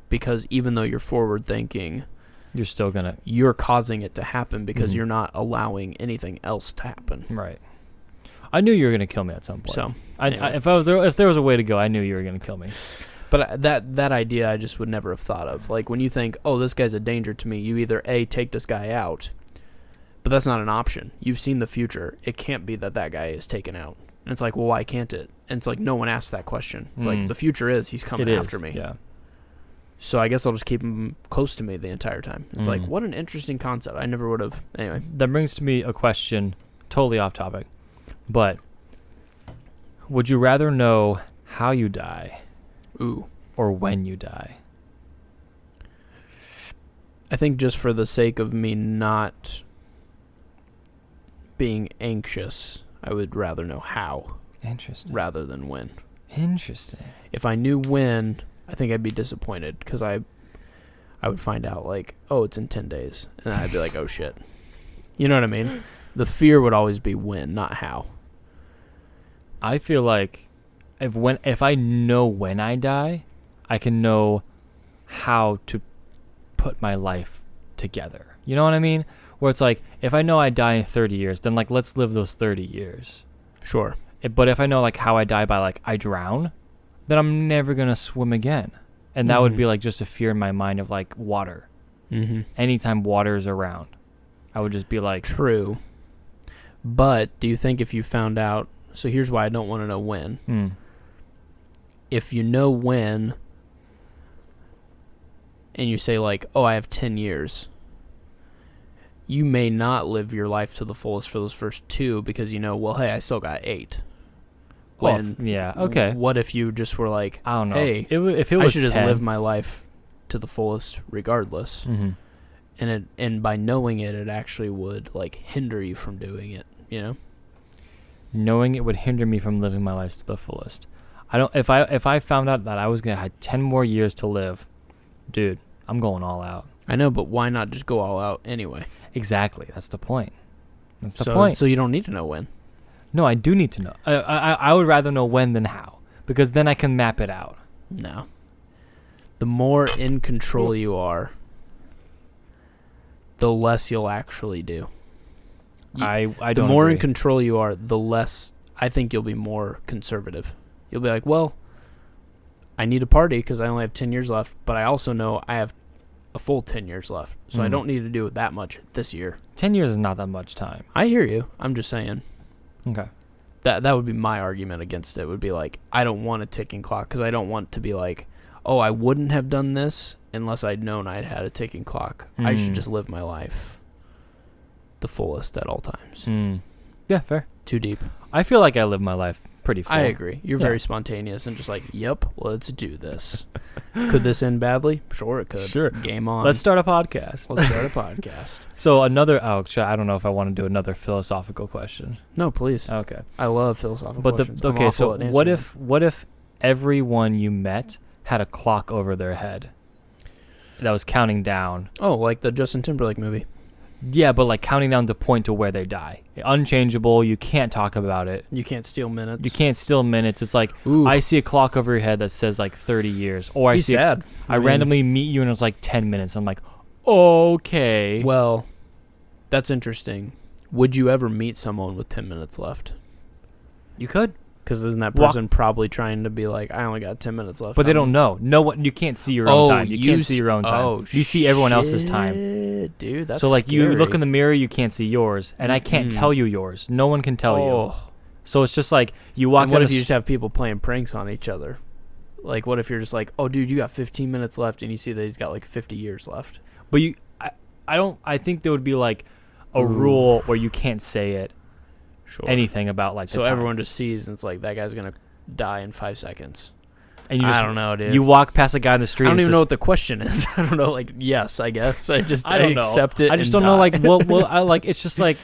because even though you're forward thinking, You're still gonna you're causing it to happen because Mhm. you're not allowing anything else to happen. right. I knew you were gonna kill me at some point. So, I if there was a way to go, I knew you were gonna kill me. but that idea I just would never have thought of. Like when you think, oh, this guy's a danger to me, you either A, take this guy out, but that's not an option. You've seen the future. It can't be that guy is taken out. And it's like, well, why can't it? And it's like, no one asked that question. It's like, the future is he's coming It after is, me. Yeah. So I guess I'll just keep him close to me the entire time. It's like, Mm. what an interesting concept. I never would have. Anyway. That brings to me a question, totally off topic, but would you rather know how you die Ooh. or when you die? I think just for the sake of me not being anxious, I would rather know how Interesting. rather than when. Interesting. If I knew when, I think I'd be disappointed because I would find out like, oh, it's in 10 days. And I'd be like, oh, shit. You know what I mean? The fear would always be when, not how. I feel like if I know when I die, I can know how to put my life together. You know what I mean? Where it's like, if I know I die in 30 years, then like let's live those 30 years. Sure. But if I know like how I die by like I drown, then I'm never gonna swim again, and that would be like just a fear in my mind of like water. Mm-hmm. Anytime water is around, I would just be like, true. But do you think if you found out? So here's why I don't want to know when. If you know when, and you say like, oh, I have 10 years. You may not live your life to the fullest for those first 2 because you know, well, hey, I still got 8. well, yeah, okay. What if you just were like, I don't know. hey, If it was I should just 10, live my life to the fullest regardless. Mm-hmm. And by knowing it, it actually would like hinder you from doing it, you know? Knowing it would hinder me from living my life to the fullest. I don't. If I found out that I was gonna have 10 more years to live, dude, I'm going all out. I know, but why not just go all out anyway? Exactly. That's the point. That's the point. So you don't need to know when. No, I do need to know. I would rather know when than how, because then I can map it out. No. The more in control you are, the less you'll actually do. I The don't more in agree. control you are, the less I think you'll be more conservative. You'll be like, well, I need a party because I only have 10 years left, but I also know I have a full 10 years left, so I don't need to do it that much this year. 10 years is not that much time. I hear you. I'm just saying. Okay. That would be my argument against it. Would be like, I don't want a ticking clock because I don't want to be like, oh, I wouldn't have done this unless I'd known I'd had a ticking clock. I should just live my life the fullest at all times. Yeah, fair. Too deep. I feel like I live my life pretty full. I agree. You're very spontaneous and just like, yep, let's do this. Could this end badly? Sure, it could. Sure. Game on. Let's start a podcast. Let's start a podcast. So another, I don't know if I want to do another philosophical question. No, please. Okay. I love philosophical But questions. so what if everyone you met had a clock over their head that was counting down? Oh, like the Justin Timberlake movie. Yeah, but like counting down to point to where they die. Unchangeable. You can't talk about it. You can't steal minutes. You can't steal minutes. It's like, Ooh. I see a clock over your head that says like 30 years. Or Be sad. I randomly meet you and it's like 10 minutes. I'm like, okay. Well, that's interesting. Would you ever meet someone with 10 minutes left? You could. Because isn't that person probably trying to be like, I only got 10 minutes left? But they don't know. No one. You can't see your own time. You can't see your own time. Oh, you see everyone else's shit, time. Dude, that's so like scary. you look in the mirror, you can't see yours, and I can't tell you yours. No one can tell you. So it's just like you walk. And what if you just have people playing pranks on each other? Like, what if you're just like, oh, dude, you got 15 minutes left, and you see that he's got like 50 years left? But I think there would be like a rule where you can't say it. Sure. Anything about like. So everyone just sees, and it's like that guy's gonna die in 5 seconds. And you just, I don't know, dude. You walk past a guy in the street. I don't even know what the question is. I don't know. Like, yes, I guess. I don't accept it. I just don't know. Like, what? I like. It's just like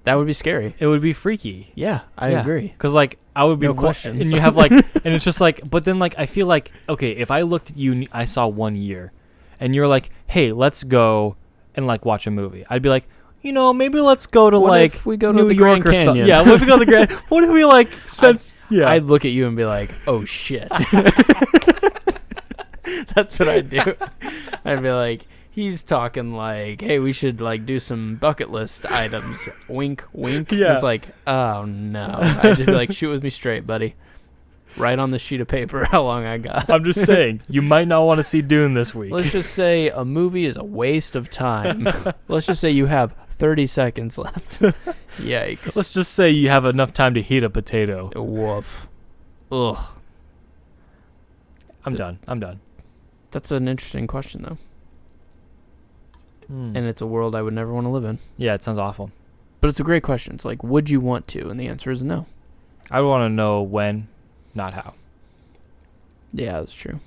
that would be scary. It would be freaky. Yeah, I agree. Because like I would be no questions, and you have like, and it's just like. But then like I feel like okay, if I looked at you, and I saw 1 year, and you're like, hey, let's go and like watch a movie. I'd be like, you know, maybe let's go to what if we go to New the York Grand or Canyon? something. Yeah, what if we go to the Grand? What if we like spend? I'd look at you and be like, oh shit. That's what I'd do. I'd be like, he's talking like, hey, we should like do some bucket list items. Wink, wink. Yeah. It's like, oh no. I'd just be like, shoot with me straight, buddy. Write on the sheet of paper how long I got. I'm just saying, you might not want to see Dune this week. Let's just say a movie is a waste of time. Let's just say you have 30 seconds left. Yikes. Let's just say you have enough time to heat a potato. Woof. Ugh. I'm done. That's an interesting question, though. And And it's a world I would never want to live in. yeah, it sounds awful. But it's a great question. It's like, would you want to? And the answer is no. I would want to know when, not how. Yeah, that's true.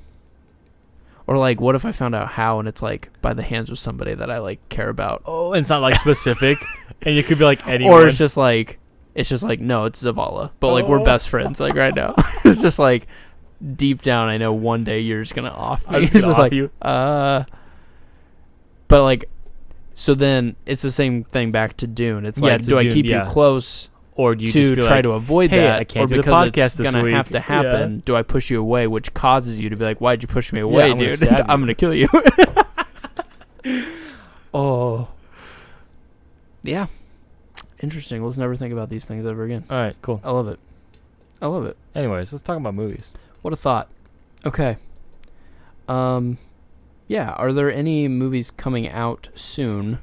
Or like, what if I found out how and it's like by the hands of somebody that I like care about? Oh, and it's not like specific, and you could be like anyone. Or it's just like, no, it's Zavala. But like, we're best friends like right now. It's just like, deep down, I know one day you're just gonna off me. I'm just It's gonna just off like, you. but like, so then it's the same thing back to Dune. It's Yeah, like, it's do a I Dune, keep yeah. you close Or do you to just be try like, to avoid "Hey, that, I can't or do the because podcast it's this gonna week." have to happen? Do I push you away, which causes you to be like, "Why'd you push me away, I'm gonna dude? stab you." I'm gonna kill you." Oh, yeah, interesting. Let's never think about these things ever again. All right, cool. I love it. I love it. Anyways, let's talk about movies. What a thought. Okay. Yeah, are there any movies coming out soon?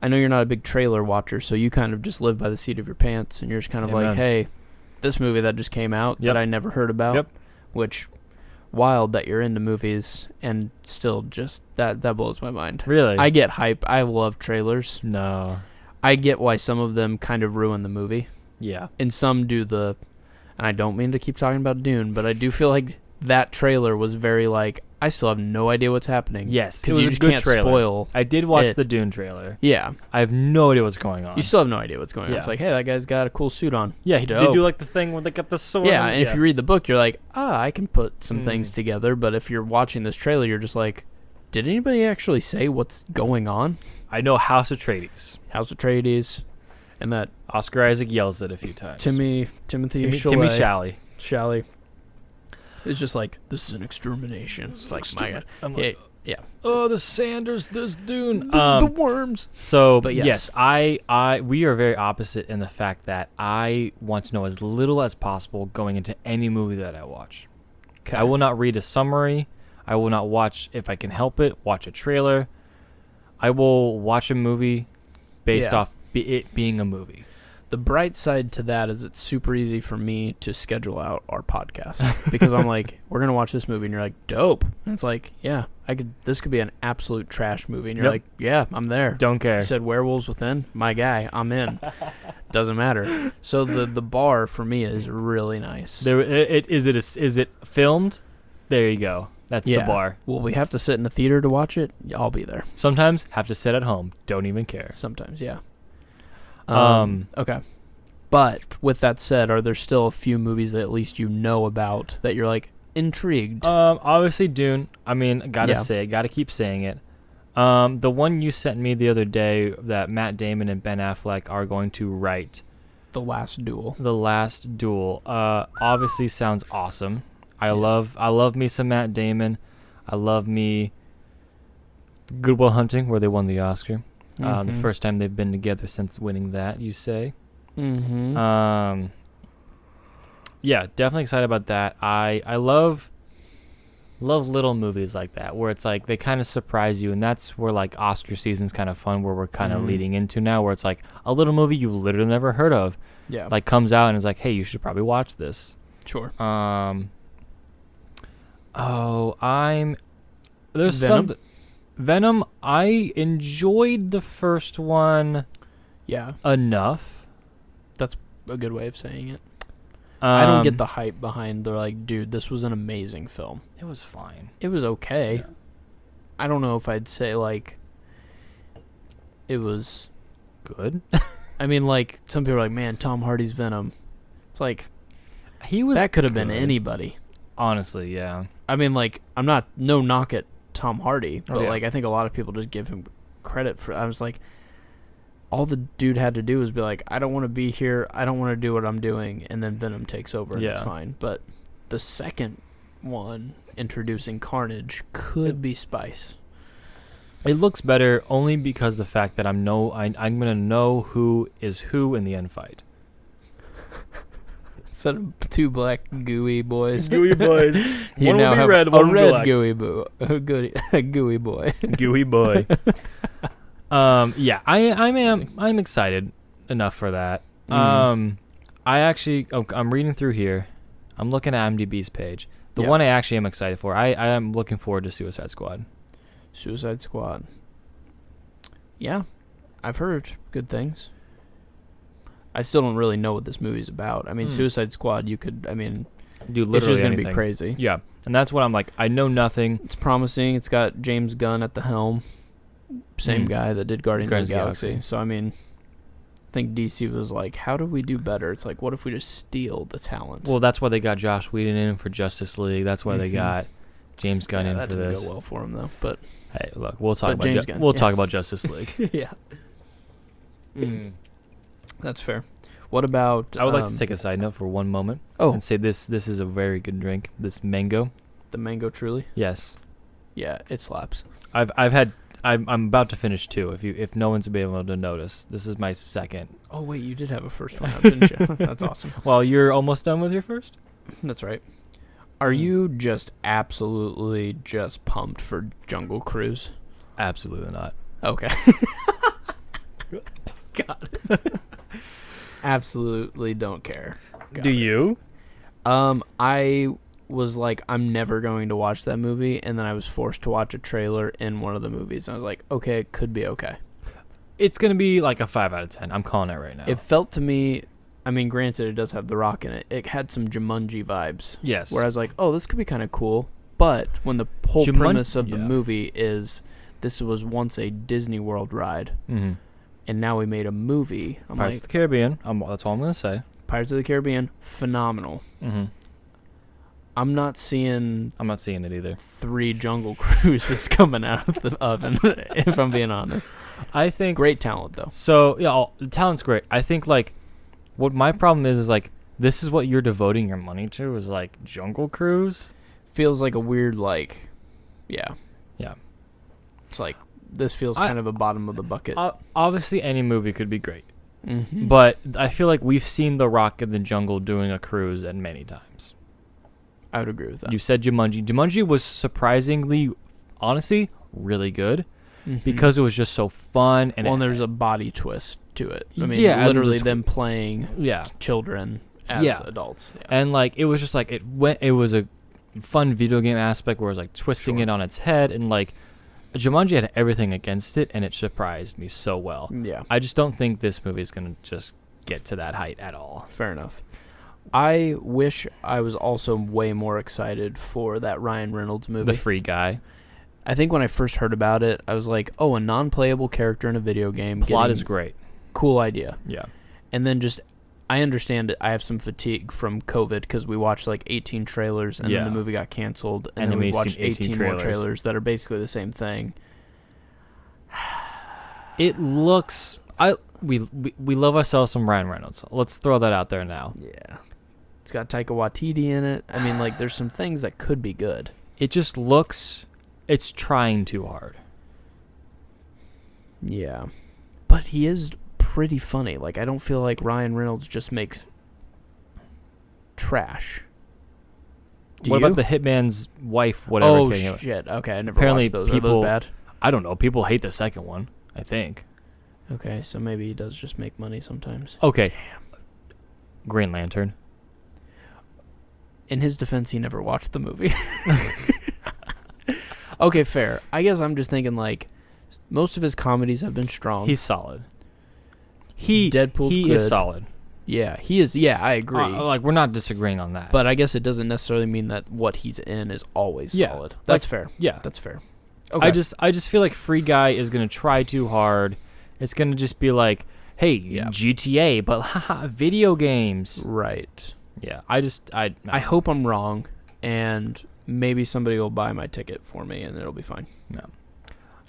I know you're not a big trailer watcher, so you kind of just live by the seat of your pants, and you're just kind of Amen. like, hey, this movie that just came out Yep. that I never heard about, Yep. which, wild that you're into movies, and still just, that blows my mind. Really? I get hype. I love trailers. No. I get why some of them kind of ruin the movie, Yeah. and some do the, and I don't mean to keep talking about Dune, but I do feel like that trailer was very like, I still have no idea what's happening. Yes, it because was you a just good can't trailer. spoil. I did watch it. the Dune trailer. Yeah, I have no idea what's going on. you still have no idea what's going on. Yeah. It's like, hey, that guy's got a cool suit on. Yeah, they Dope. do like the thing where they got the sword. Yeah, and if you read the book, you're like, I can put some Mm. things together. But if you're watching this trailer, you're just like, did anybody actually say what's going on? I know House Atreides. House Atreides, and that Oscar Isaac yells it a few times. Timothy Timmy Chalamet. Chalamet. It's just like, this is an extermination. It's like, my God. I'm Yeah, like, yeah. oh, the Sanders, this Dune. The worms. So, But yes, yes. we are very opposite in the fact that I want to know as little as possible going into any movie that I watch. Okay. I will not read a summary. I will not watch, if I can help it, watch a trailer. I will watch a movie based Yeah. off it being a movie. The bright side to that is it's super easy for me to schedule out our podcast because I'm like, we're gonna watch this movie, and you're like, dope. And it's like, yeah, this could be an absolute trash movie, and you're Yep. like, yeah, I'm there. Don't care. You said Werewolves Within, my guy, I'm in. Doesn't matter. So the bar for me is really nice. Is it filmed? There you go. That's the bar. Will we have to sit in a theater to watch it? I'll be there. Sometimes have to sit at home. Don't even care. Sometimes, yeah. Okay. But with that said, are there still a few movies that at least you know about that you're like intrigued? Obviously Dune. I mean, Yeah. gotta keep saying it. The one you sent me the other day that Matt Damon and Ben Affleck are going to write, The Last Duel. The Last Duel, obviously sounds awesome. I love me some Matt Damon. I love me Good Will Hunting, where they won the Oscar. The first time they've been together since winning that, you say. Mm-hmm. Yeah, definitely excited about that. I love little movies like that where it's like they kind of surprise you, and that's where like Oscar season's kind of fun, where we're kind of leading into now, where it's like a little movie you've literally never heard of, Yeah. like comes out and is like, hey, you should probably watch this. Sure. There's Venom? some Venom. I enjoyed the first one Yeah. enough. A good way of saying it. I don't get the hype behind. They're like, dude, this was an amazing film. It was fine. It was okay. Yeah. I don't know if I'd say like it was. Good. I mean, like some people are like, man, Tom Hardy's Venom. It's like He was. that could have been good. anybody. Honestly, yeah. I mean, like I'm not no knock at Tom Hardy, but yeah. like I think a lot of people just give him credit for. I was like, all the dude had to do was be like, I don't want to be here. I don't want to do what I'm doing, and then Venom takes over, and it's Yeah. fine. But the second one, introducing Carnage, could be spice. It looks better only because the fact that I'm gonna know who is who in the end fight. Instead of two black gooey boys, Gooey boys. you One now will be have red, a one will be red black. gooey boy. Gooey boy. Yeah, I'm excited enough for that. I'm reading through here. I'm looking at IMDb's page. The Yeah. one I actually am excited for. I am looking forward to Suicide Squad. Suicide Squad. Yeah, I've heard good things. I still don't really know what this movie's about. I mean, Suicide Squad, Do it's literally just going to be anything. crazy. Yeah, and that's what I'm like. I know nothing. It's promising. It's got James Gunn at the helm. Same guy that did Guardians of the Galaxy. Galaxy. So, I mean, think DC was like, how do we do better? It's like, what if we just steal the talent? Well, that's why they got Josh Whedon in for Justice League. That's why they Mhm. got James Gunn in that for didn't this. go well for him though. But Hey, look, we'll talk But about James Gunn, we'll yeah. talk about Justice League. yeah, that's fair. What about? I would like to take a side note for one moment Oh, and say this is a very good drink. This mango. the mango truly. Yes. Yeah, it slaps. I'm about to finish 2 if no one's been able to notice. This is my second. Oh wait, you did have a first one, didn't you? That's awesome. Well, you're almost done with your first? That's right. Are you just absolutely just pumped for Jungle Cruise? Absolutely not. Okay. Got it. Absolutely don't care. Got Do it. you? I was like, I'm never going to watch that movie, and then I was forced to watch a trailer in one of the movies, and I was like, okay, it could be okay. It's going to be like a 5 out of 10. I'm calling it right now. It felt to me, I mean, granted, it does have The Rock in it. It had some Jumanji vibes, yes. where I was like, oh, this could be kind of cool. But when the whole premise of the movie is this was once a Disney World ride, Mm-hmm. and now we made a movie, I'm Pirates like, of the Caribbean. That's all I'm going to say. Pirates of the Caribbean, phenomenal. Mm-hmm. I'm not seeing I'm not seeing it either. 3 Jungle Cruises coming out of the oven, if I'm being honest. I think Great talent, though. so. Yeah, the talent's great. I think like what my problem is like this is what you're devoting your money to is like Jungle Cruise. Feels like a weird, like, yeah. Yeah. It's like, this feels kind of a bottom of the bucket. Obviously, any movie could be great, Mm-hmm. but I feel like we've seen The Rock in the jungle doing a cruise at many times. I would agree with that. You said Jumanji. Jumanji was surprisingly, honestly, really good Mhm. because it was just so fun and well, and there's a body twist to it. I mean, Yeah, and literally the them playing yeah. children as Yeah. adults. Yeah. And like it was just like it was a fun video game aspect where it was like twisting Sure. it on its head and like Jumanji had everything against it and it surprised me so well. Yeah, I just don't think this movie is gonna just get to that height at all. fair enough. I wish I was also way more excited for that Ryan Reynolds movie. The Free Guy. I think when I first heard about it, I was like, oh, a non-playable character in a video game. Plot getting- is great. cool idea. Yeah. And then just, I understand it. I have some fatigue from COVID because we watched like 18 trailers and Yeah. then the movie got canceled. And And then then we we've watched seen 18 18 more trailers. trailers that are basically the same thing. It looks we love ourselves some Ryan Reynolds. Let's throw that out there now. Yeah. It's got Taika Waititi in it. I mean, like, there's some things that could be good. It just looks it's trying too hard. Yeah. But he is pretty funny. Like, I don't feel like Ryan Reynolds just makes trash. Do What you? about the Hitman's wife? Whatever. Oh, came out? shit. Okay, I never Apparently watched those. Are people- those bad? I don't know. People hate the second one. I think. Okay, so maybe he does just make money sometimes. Okay. Green Lantern. In his defense, he never watched the movie. Okay, fair. I guess I'm just thinking, like, most of his comedies have been strong. He's solid. Deadpool's he good. is solid. Yeah, he is. Yeah, I agree. Like we're not disagreeing on that. But I guess it doesn't necessarily mean that what he's in is always Yeah, solid. That's like- fair. yeah, That's fair. Okay. I just feel like Free Guy is gonna try too hard. It's gonna just be like, hey, Yeah. GTA, but haha, video games. Right. Yeah, I hope I'm wrong, and maybe somebody will buy my ticket for me, and it'll be fine. No.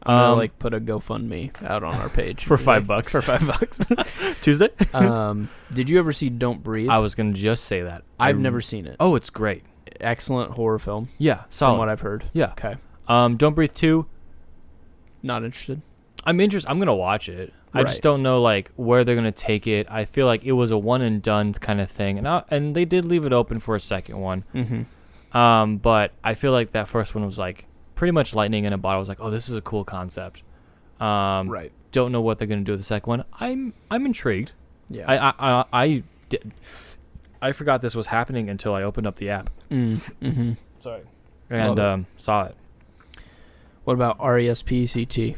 I'm gonna like put a GoFundMe out on our page for Like, $5. For $5. Tuesday. Did you ever see Don't Breathe? I was gonna just say that. I've never seen it. Oh, it's great. Excellent horror film, Yeah, from solid. what I've heard. Yeah. Okay. Don't Breathe 2. Not interested. I'm interested. I'm gonna watch it. I just Right. don't know like where they're gonna take it. I feel like it was a one and done kind of thing, and they did leave it open for a second one. Mm-hmm. But I feel like that first one was like pretty much lightning in a bottle. I was like, oh, this is a cool concept. Right. Don't know what they're gonna do with the second one. I'm intrigued. Yeah. I forgot this was happening until I opened up the app Mm-hmm. Sorry. Love and saw it. What about RESPECT?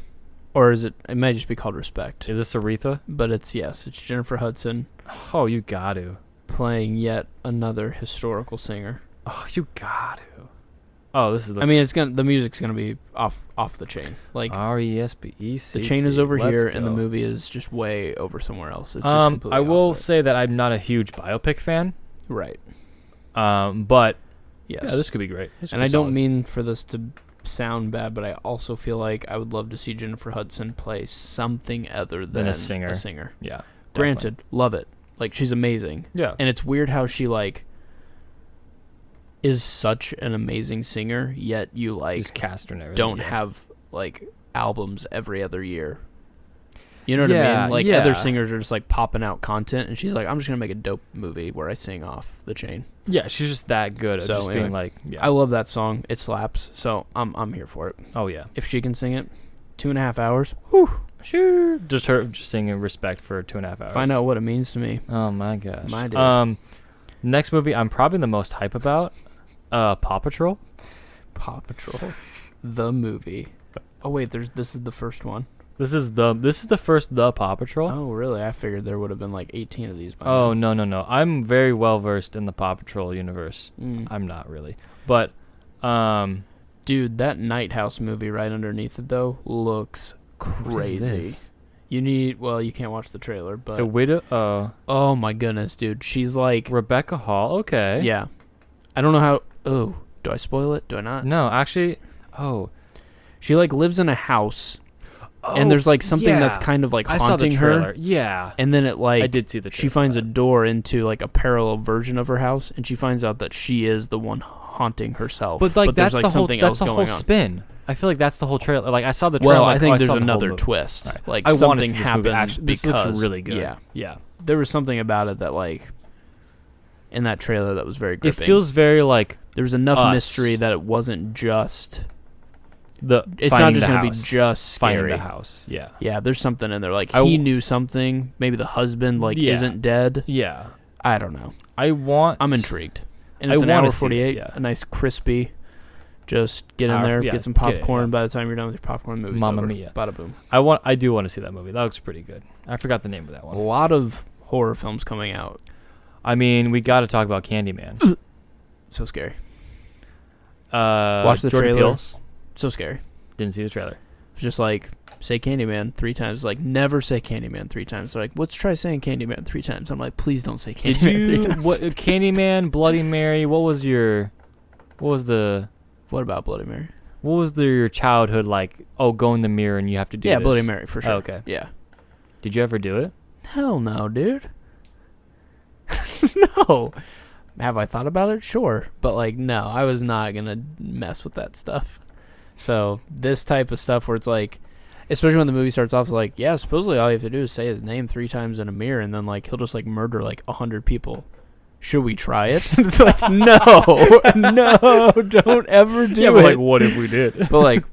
Or is it? It might just be called Respect. Is this Aretha? But it's It's Jennifer Hudson Oh, you got to. playing yet another historical singer. Oh, you got to. Oh, this is the. I mean, the music's gonna be off the chain. Like R-E-S-P-E-C-T. the chain is over Let's here, and the go. movie is just way over somewhere else. It's just completely I will off say that I'm not a huge biopic fan. right. But Yes. yeah, this could be great. And I don't mean for this to sound bad, but I also feel like I would love to see Jennifer Hudson play something other than a singer. Yeah. Granted, love it. Like, she's amazing. Yeah. And it's weird how she, like, is such an amazing singer, yet you, Just like, cast her and everything. don't yeah. have, like, albums every other year. You know what I Yeah, mean? Like, yeah. other singers are just, like, popping out content, and she's like, I'm just going to make a dope movie where I sing off the chain. Yeah, she's just that good at So, just anyway, being like, yeah. I love that song. It slaps. So I'm here for it. Oh yeah. If she can sing it, 2.5 hours, Sure. Just her just singing respect for 2.5 hours. find out what it means to me. Oh my gosh. My dude. Next movie I'm probably the most hype about, Paw Patrol. Paw Patrol, the movie. Oh wait, this is the first one. This is the first Paw Patrol. Oh really? I figured there would have been like 18 of these by Oh now. no. I'm very well versed in the Paw Patrol universe. Mm. I'm not really. But Dude, that Night House movie right underneath it though looks crazy. You can't watch the trailer, A but widow oh my goodness, dude. She's like Rebecca Hall. Okay. yeah. I don't know how do I spoil it? Do I not? No, actually She like lives in a house and there's like something that's kind of like I saw the haunting trailer. her. Yeah. And then it like I did see the trailer. she finds a door into like a parallel version of her house, and she finds out that she is the one haunting herself. But like there's that's the whole something that's else the whole going on. spin. I feel like that's the whole trailer. Like I saw the trailer. Well, I'm like, I think I there's saw the whole another movie. twist. Right. Like I want to something see this movie. happened Actually, this because looks really good. Yeah, Yeah. there was something about it that like in that trailer that was very It gripping. feels very like there was enough Us. mystery that it wasn't just. it's not just gonna be just finding scary. the house. Yeah. Yeah, there's something in there. Like I he w- knew something. Maybe the husband like Yeah. isn't dead. Yeah. I don't know. I'm intrigued. And I it's an wanna hour see it, 48. yeah. A nice crispy. Just get in Hour- there, yeah, get some get it, popcorn. yeah. By the time you're done with your popcorn, movie's Mamma over. mia. Bada boom. I do want to see that movie. That looks pretty good. I forgot the name of that A one. lot of horror films coming out. I mean, we got to talk about Candyman. So scary. Watch the Jordan trailer. Peele. So scary. Didn't see the trailer. It's just like say Candyman 3 times. Like never say Candyman 3 times. They're like, let's try saying Candyman 3 times. I'm like, please don't say Did Candyman you 3 times. Candyman, Bloody Mary? What was What about Bloody Mary? your childhood like? Oh, go in the mirror and you have to do. Yeah, this? Bloody Mary for sure. Oh, okay. Yeah. Did you ever do it? Hell no, dude. No. Have I thought about it? Sure. But, like, no, I was not going to mess with that stuff. So, this type of stuff where it's like, especially when the movie starts off, it's like, yeah, supposedly all you have to do is say his name 3 times in a mirror, and then, like, he'll just, like, murder, like, 100 people. Should we try it? It's like, no, don't ever do it. like, what if we did? But, like,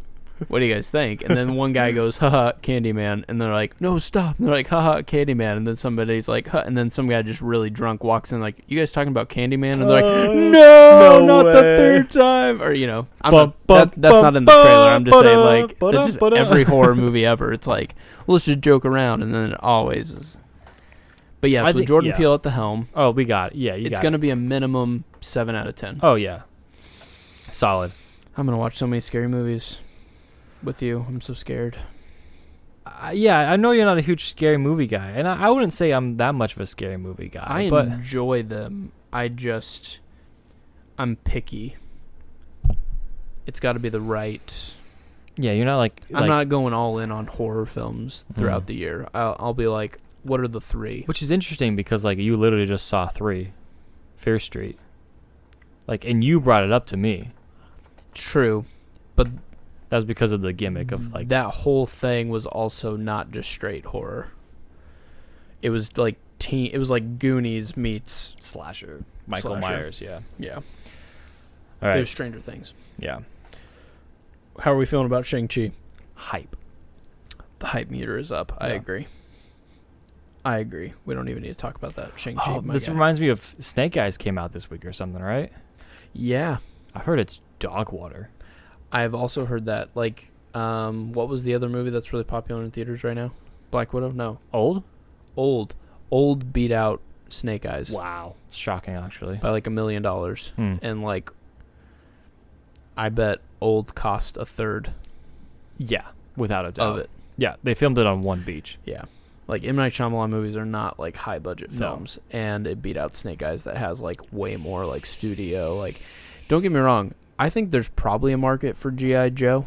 what do you guys think? And then one guy goes, haha, Candyman. And they're like, no, stop. And they're like, haha, Candyman. And then somebody's like, huh. And then some guy just really drunk walks in like, you guys talking about Candyman? And they're like, no, not the way. 3rd time. Or, you know, that's not in the trailer. I'm just saying, like, that's just every horror movie ever. It's like, well, let's just joke around. And then it always is. But yeah, I so think- Jordan yeah. Peele at the helm. Oh, we got it. Yeah, It's going to be a minimum 7 out of 10. Oh yeah, solid. I'm going to watch so many scary movies with you. I'm so scared. Yeah, I know you're not a huge scary movie guy, and I wouldn't say I'm that much of a scary movie guy. I but enjoy them. I'm picky. It's got to be the right. yeah, you're not like I'm not going all in on horror films throughout the year. I'll be like, what are the 3? Which is interesting because like you literally just saw 3, Fear Street, like, and you brought it up to me. True, but That's because of the gimmick of like that whole thing was also not just straight horror. It was like It was like Goonies meets slasher, Michael Slasher. Myers. Yeah. yeah. All There's right. Stranger Things. Yeah. How are we feeling about Shang-Chi? Hype. The hype meter is up. I Yeah. agree. We don't even need to talk about that. Shang-Chi. Oh, my this guy. reminds me of Snake Eyes came out this week or something, right? Yeah. I've heard it's dog water. I've also heard that. Like, what was the other movie that's really popular in theaters right now? Black Widow? No. Old? Old beat out Snake Eyes Wow. Shocking, actually. by like $1 million. Hmm. And like, I bet old cost a third Yeah, without a doubt. of it. Yeah, they filmed it on one beach. Yeah. Like, M. Night Shyamalan movies are not, like, high-budget No. films. And it beat out Snake Eyes that has, like, way more, like, studio. Like, don't get me wrong. I think there's probably a market for G.I. Joe.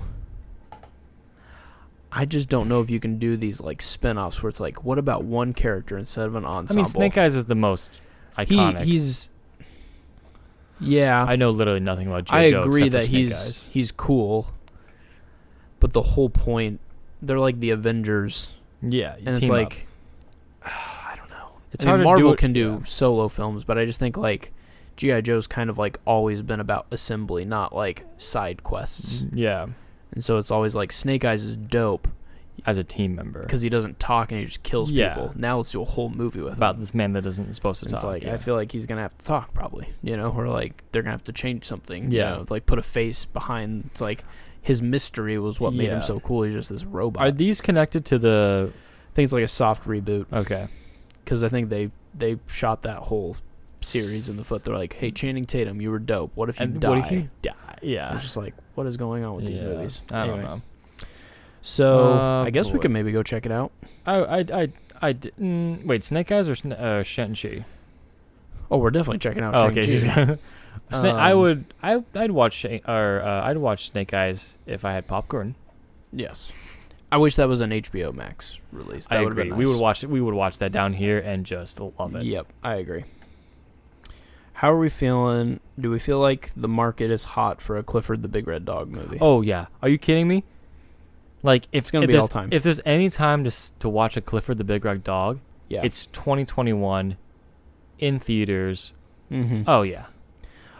I just don't know if you can do these, like, spin-offs where it's like, what about one character instead of an ensemble? I mean, Snake Eyes is the most iconic. He's... Yeah. I know literally nothing about I G.I. Joe agree except for that Snake Eyes. he's cool. But the whole point... They're like the Avengers... Yeah, And it's team like, up. I don't know. It's I mean, hard to Marvel do it- can do yeah. solo films, but I just think like G.I. Joe's kind of like always been about assembly, not like side quests. Yeah, And so it's always like Snake Eyes is dope as a team member. because he doesn't talk and he just kills Yeah. people. Now let's do a whole movie with About him. this man that isn't supposed to And talk. it's like yeah. I feel like he's gonna have to talk probably, or like they're gonna have to change something. Yeah. Like put a face behind. It's like his mystery was what made him Yeah. so cool. He's just this robot. Are these connected to the... I think it's like a soft reboot. Okay. Because I think they shot that whole series in the foot. They're like, hey, Channing Tatum, you were dope. What if you And die? what if you die? It's Yeah. just like, what is going on with these Yeah. movies? I don't Anyway. know. So Oh, I guess we boy. could maybe go check it out. I didn't... Wait, Snake Eyes or Shang-Chi? Oh, we're definitely checking out. Oh, okay. Shang-Chi. I'd watch I'd watch Snake Eyes if I had popcorn. Yes. I wish that was an HBO Max release. That I would've agree. been nice. We would watch that down here and just love it. Yep, I agree. How are we feeling? Do we feel like the market is hot for a Clifford the Big Red Dog movie? Oh yeah. Are you kidding me? Like It's gonna if be there's- all time. If there's any time to watch a Clifford the Big Red Dog, yeah. it's 2021 in theaters. Mm-hmm. Oh yeah.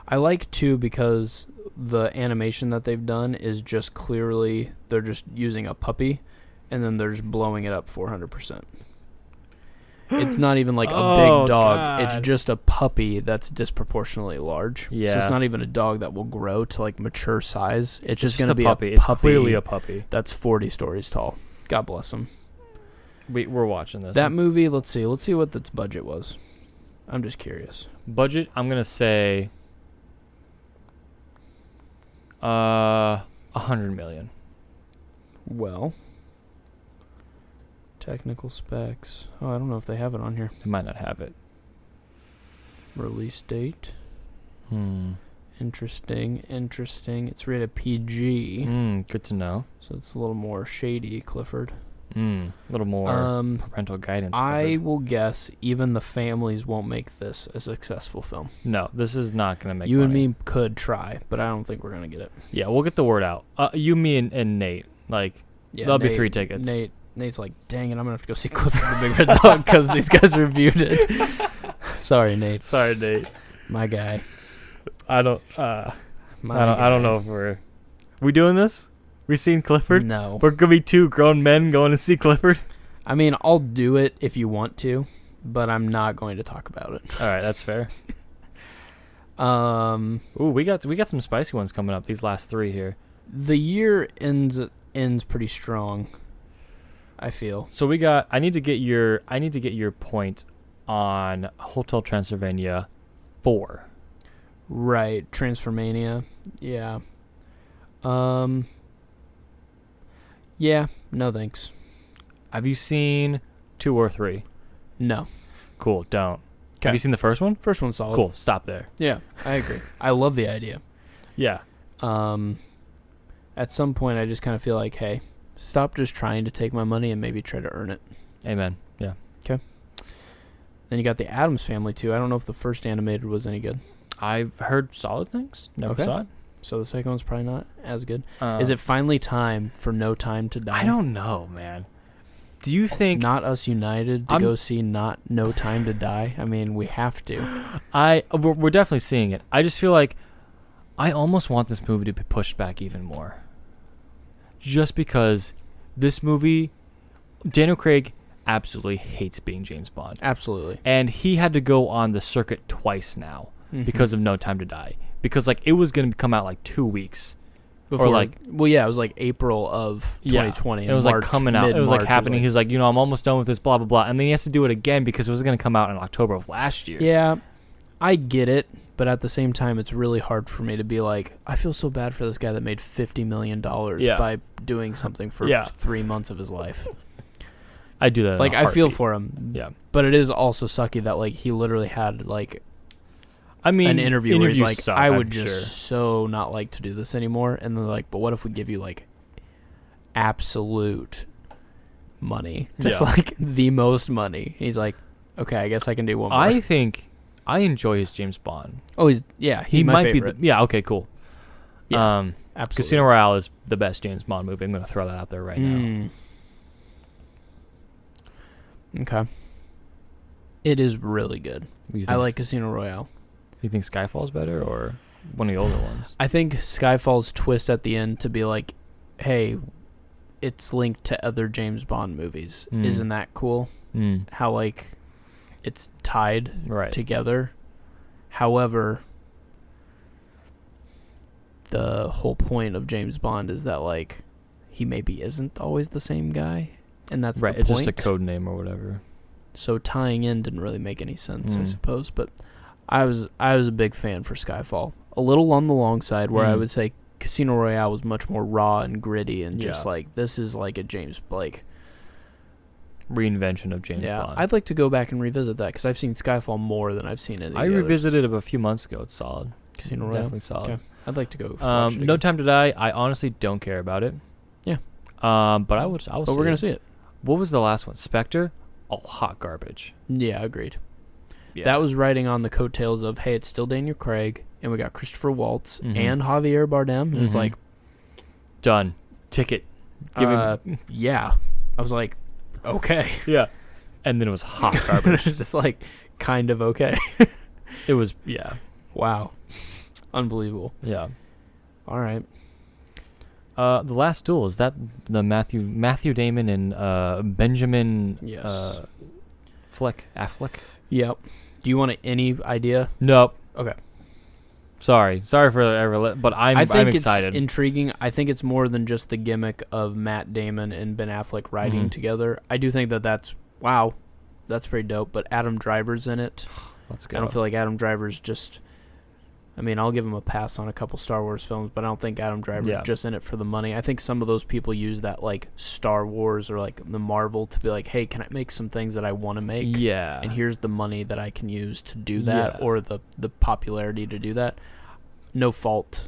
I like too because the animation that they've done is just clearly they're just using a puppy, and then they're just blowing it up 400%. It's not even like a Oh, big dog. It's God. just a puppy that's disproportionately large. So Yeah. it's not even a dog that will grow to like mature size. It's just going a to be puppy. a It's puppy clearly a puppy. that's 40 stories tall. God bless him. We're watching this. That movie, let's see what its budget was. I'm just curious. Budget, I'm gonna say 100 million. Well, technical specs. Oh, I don't know if they have it on here. They might not have it. Release date. Hmm. Interesting. It's rated PG, Good to know. so it's a little more shady, Clifford. A little more parental guidance. I covered. will guess even the families won't make this a successful film. No, this is not gonna make You and money. me could try, but I don't think we're gonna get it. Yeah, we'll get the word out. You, me, and Nate. Like, Yeah, That'll be 3 tickets. Nate's like, dang it, I'm gonna have to go see Clifford the Big Red Dog because these guys reviewed it. Sorry, Nate, sorry, Nate. my guy. I don't. I don't know if we doing this. We seen Clifford? No, We're gonna be 2 grown men going to see Clifford. I mean I'll do it if you want to, but I'm not going to talk about it. All right, that's fair. Um, Ooh, we got some spicy ones coming up. These last 3 here. the year ends pretty strong. I feel. So we got. I need to get your point on Hotel Transylvania 4. Right, Transformania. Yeah. Yeah, no thanks. Have you seen 2 or 3? No. Cool. Don't. 'Kay. Have you seen the first one? First one's solid. Cool. Stop there. Yeah, I agree. I love the idea. Yeah. At some point I just kind of feel like, hey, stop just trying to take my money and maybe try to earn it. Amen. Yeah. Then you got the Addams Family too. I don't know if the first animated was any good. I've heard solid things. Never Okay. saw it. So the second one's probably not as good. Uh, Is it finally time for No Time to Die? I don't know, man. Do you think Not Us United to I'm- go see not No Time to Die? I mean, we have to. we're definitely seeing it. I just feel like I almost want this movie to be pushed back even more. Just because this movie, Daniel Craig absolutely hates being James Bond. Absolutely. And he had to go on the circuit twice now Mhm. because of No Time to Die. Because like it was going to come out like 2 weeks. Before, like- well, yeah, it was like April of 2020. It was March, like coming out. It was mid-March, like happening. He was like, I'm almost done with this, blah, blah, blah. And then he has to do it again because it was going to come out in October of last year. Yeah, I get it, but at the same time, it's really hard for me to be like, I feel so bad for this guy that made $50 million by doing something for 3 months of his life. I do that. Like, I feel for him. Yeah. But it is also sucky that, like, he literally had, like, I mean, an interview where he's like, suck, I would I'm just sure. so not like to do this anymore. And they're like, but what if we give you, like, absolute money? Just, like, the most money. He's like, okay, I guess I can do one more. I think I enjoy his James Bond. Oh, he's my might favorite. be. Okay, cool. Yeah, absolutely. Casino Royale is the best James Bond movie. I'm going to throw that out there right now. Okay. It is really good. I like Casino Royale. You think Skyfall's better or one of the older ones? I think Skyfall's twist at the end to be like, hey, it's linked to other James Bond movies. Isn't that cool? How, like, it's tied together. However, the whole point of James Bond is that, like, he maybe isn't always the same guy. And that's the point. It's just a code name or whatever. So tying in didn't really make any sense, I suppose. But I was a big fan for Skyfall. A little on the long side, where I would say Casino Royale was much more raw and gritty, and just like, this is like a James Blake reinvention of James Bond. I'd like to go back and revisit that because I've seen Skyfall more than I've seen it. I revisited it a few months ago. It's solid. Casino Royale, definitely solid. Okay. I'd like to go. Watch it No again. Time to Die. I honestly don't care about it. Yeah. But I will. But we're gonna see it. What was the last one? Spectre? Oh, hot garbage. Yeah, agreed. Yeah. That was riding on the coattails of, hey, it's still Daniel Craig, and we got Christopher Waltz and Javier Bardem. It was like, done. Ticket. Give him. Yeah. I was like, okay. Yeah. And then it was hot garbage. Just like, kind of okay. It was, yeah. Wow. Unbelievable. Yeah. All right. The Last Duel, is that the Matthew Damon and Benjamin Affleck? Yep. Do you want any idea? Nope. Okay. Sorry for but I'm excited. It's intriguing. I think it's more than just the gimmick of Matt Damon and Ben Affleck riding together. I do think that's pretty dope. But Adam Driver's in it. Let's go. I don't feel like Adam Driver's just. I mean, I'll give him a pass on a couple Star Wars films, but I don't think Adam Driver's just in it for the money. I think some of those people use that, like, Star Wars or, like, the Marvel to be like, hey, can I make some things that I want to make? Yeah. And here's the money that I can use to do that or the popularity to do that. No fault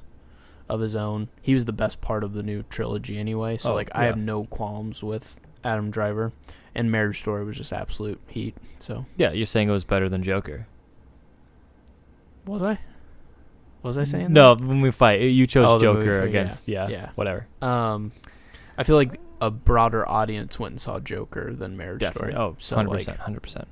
of his own. He was the best part of the new trilogy anyway, so, I have no qualms with Adam Driver. And Marriage Story was just absolute heat, so. Yeah, you're saying it was better than Joker. Was I? Was I saying no, that? when we fight, you chose Joker movie, against, whatever. I feel like a broader audience went and saw Joker than Marriage Definitely. Story. Oh, so 100%.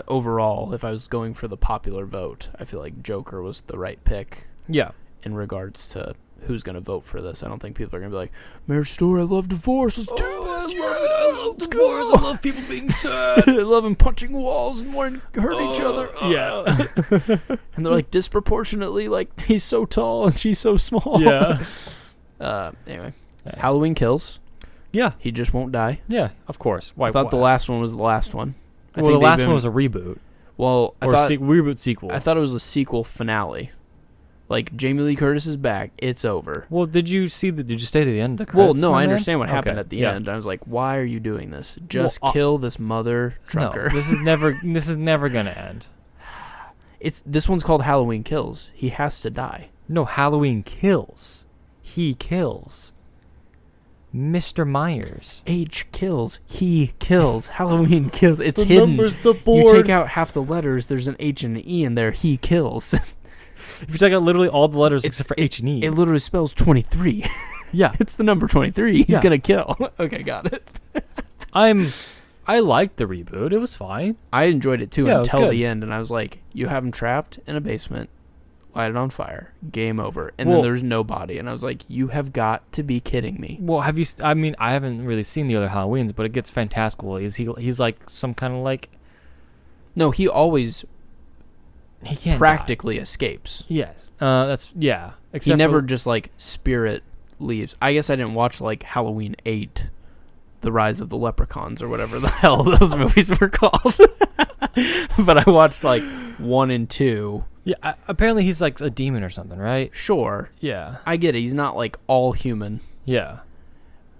Overall, if I was going for the popular vote, I feel like Joker was the right pick. Yeah. In regards to who's going to vote for this, I don't think people are going to be like, Marriage Story, I love divorce, let's do this. I love divorce, I love people being sad. I love them punching walls and wanting to hurt each other. Yeah. And they're like, disproportionately, like, he's so tall and she's so small. Yeah. Anyway, Halloween Kills. Yeah. He just won't die. Yeah, of course. I thought the last one was the last one. The last one was a reboot. Well, reboot sequel. I thought it was a sequel finale. Like, Jamie Lee Curtis is back. It's over. Well, did you stay to the end of the Well, credits? no, I understand what happened at the end. I was like, why are you doing this? Just kill this mother trucker. No, this is never gonna end. This one's called Halloween Kills. He has to die. No, Halloween Kills. He kills. Mr. Myers. H kills. He kills. Halloween Kills. It's the hidden. Numbers, the board. You take out half the letters. There's an H and an E in there. He kills. If you take out literally all the letters except for H and E. It literally spells 23. Yeah. It's the number 23. He's going to kill. Okay, got it. I liked the reboot. It was fine. I enjoyed it too until the good. end, and I was like, you have him trapped in a basement, light it on fire, game over. And then there's no body, and I was like, you have got to be kidding me. Well, have you... I mean, I haven't really seen the other Halloweens, but it gets fantastical. He's like some kind of like... No, he always... He can't practically escapes. Yes. That's... Yeah. Except he never just, like, spirit leaves. I guess I didn't watch, like, Halloween 8... The Rise of the Leprechauns or whatever the hell those movies were called. but I watched like 1 and 2. Yeah, apparently he's like a demon or something, right? Sure, Yeah. I get it. He's not like all human, Yeah.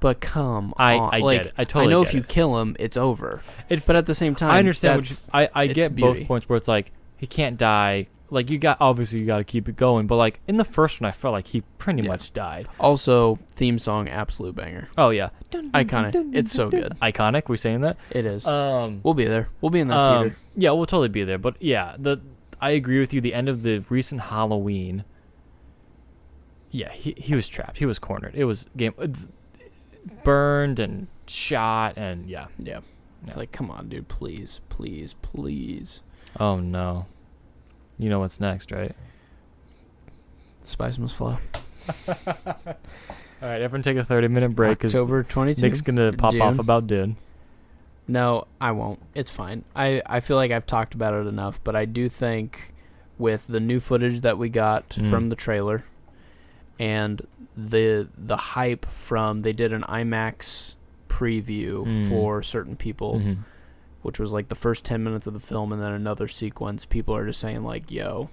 but come I on. get it. I totally know get if you it. kill him, it's over. It- But at the same time, I understand I it's get beauty. both points where it's like he can't die. Like you got to keep it going, but like in the first one I felt like he pretty Yeah. much died. Also, theme song, absolute banger. Oh yeah. Iconic. It's so good. Iconic, we saying that? It is. Um We'll be there. We'll be in that theater. Yeah, we'll totally be there. But yeah, I agree with you. The end of the recent Halloween. Yeah, he was trapped. He was cornered. It was burned and shot and yeah. Yeah. It's Yeah. like, come on, dude. Please, please, please. Oh no. You know what's next, right? The spice must flow. All right, everyone take a 30-minute break because October 22. Nick's gonna pop off Dune. about Dune. No, I won't. It's fine. I feel like I've talked about it enough, but I do think with the new footage that we got from the trailer and the hype from, they did an IMAX preview for certain people, which was like the first 10 minutes of the film and then another sequence. People are just saying like, yo,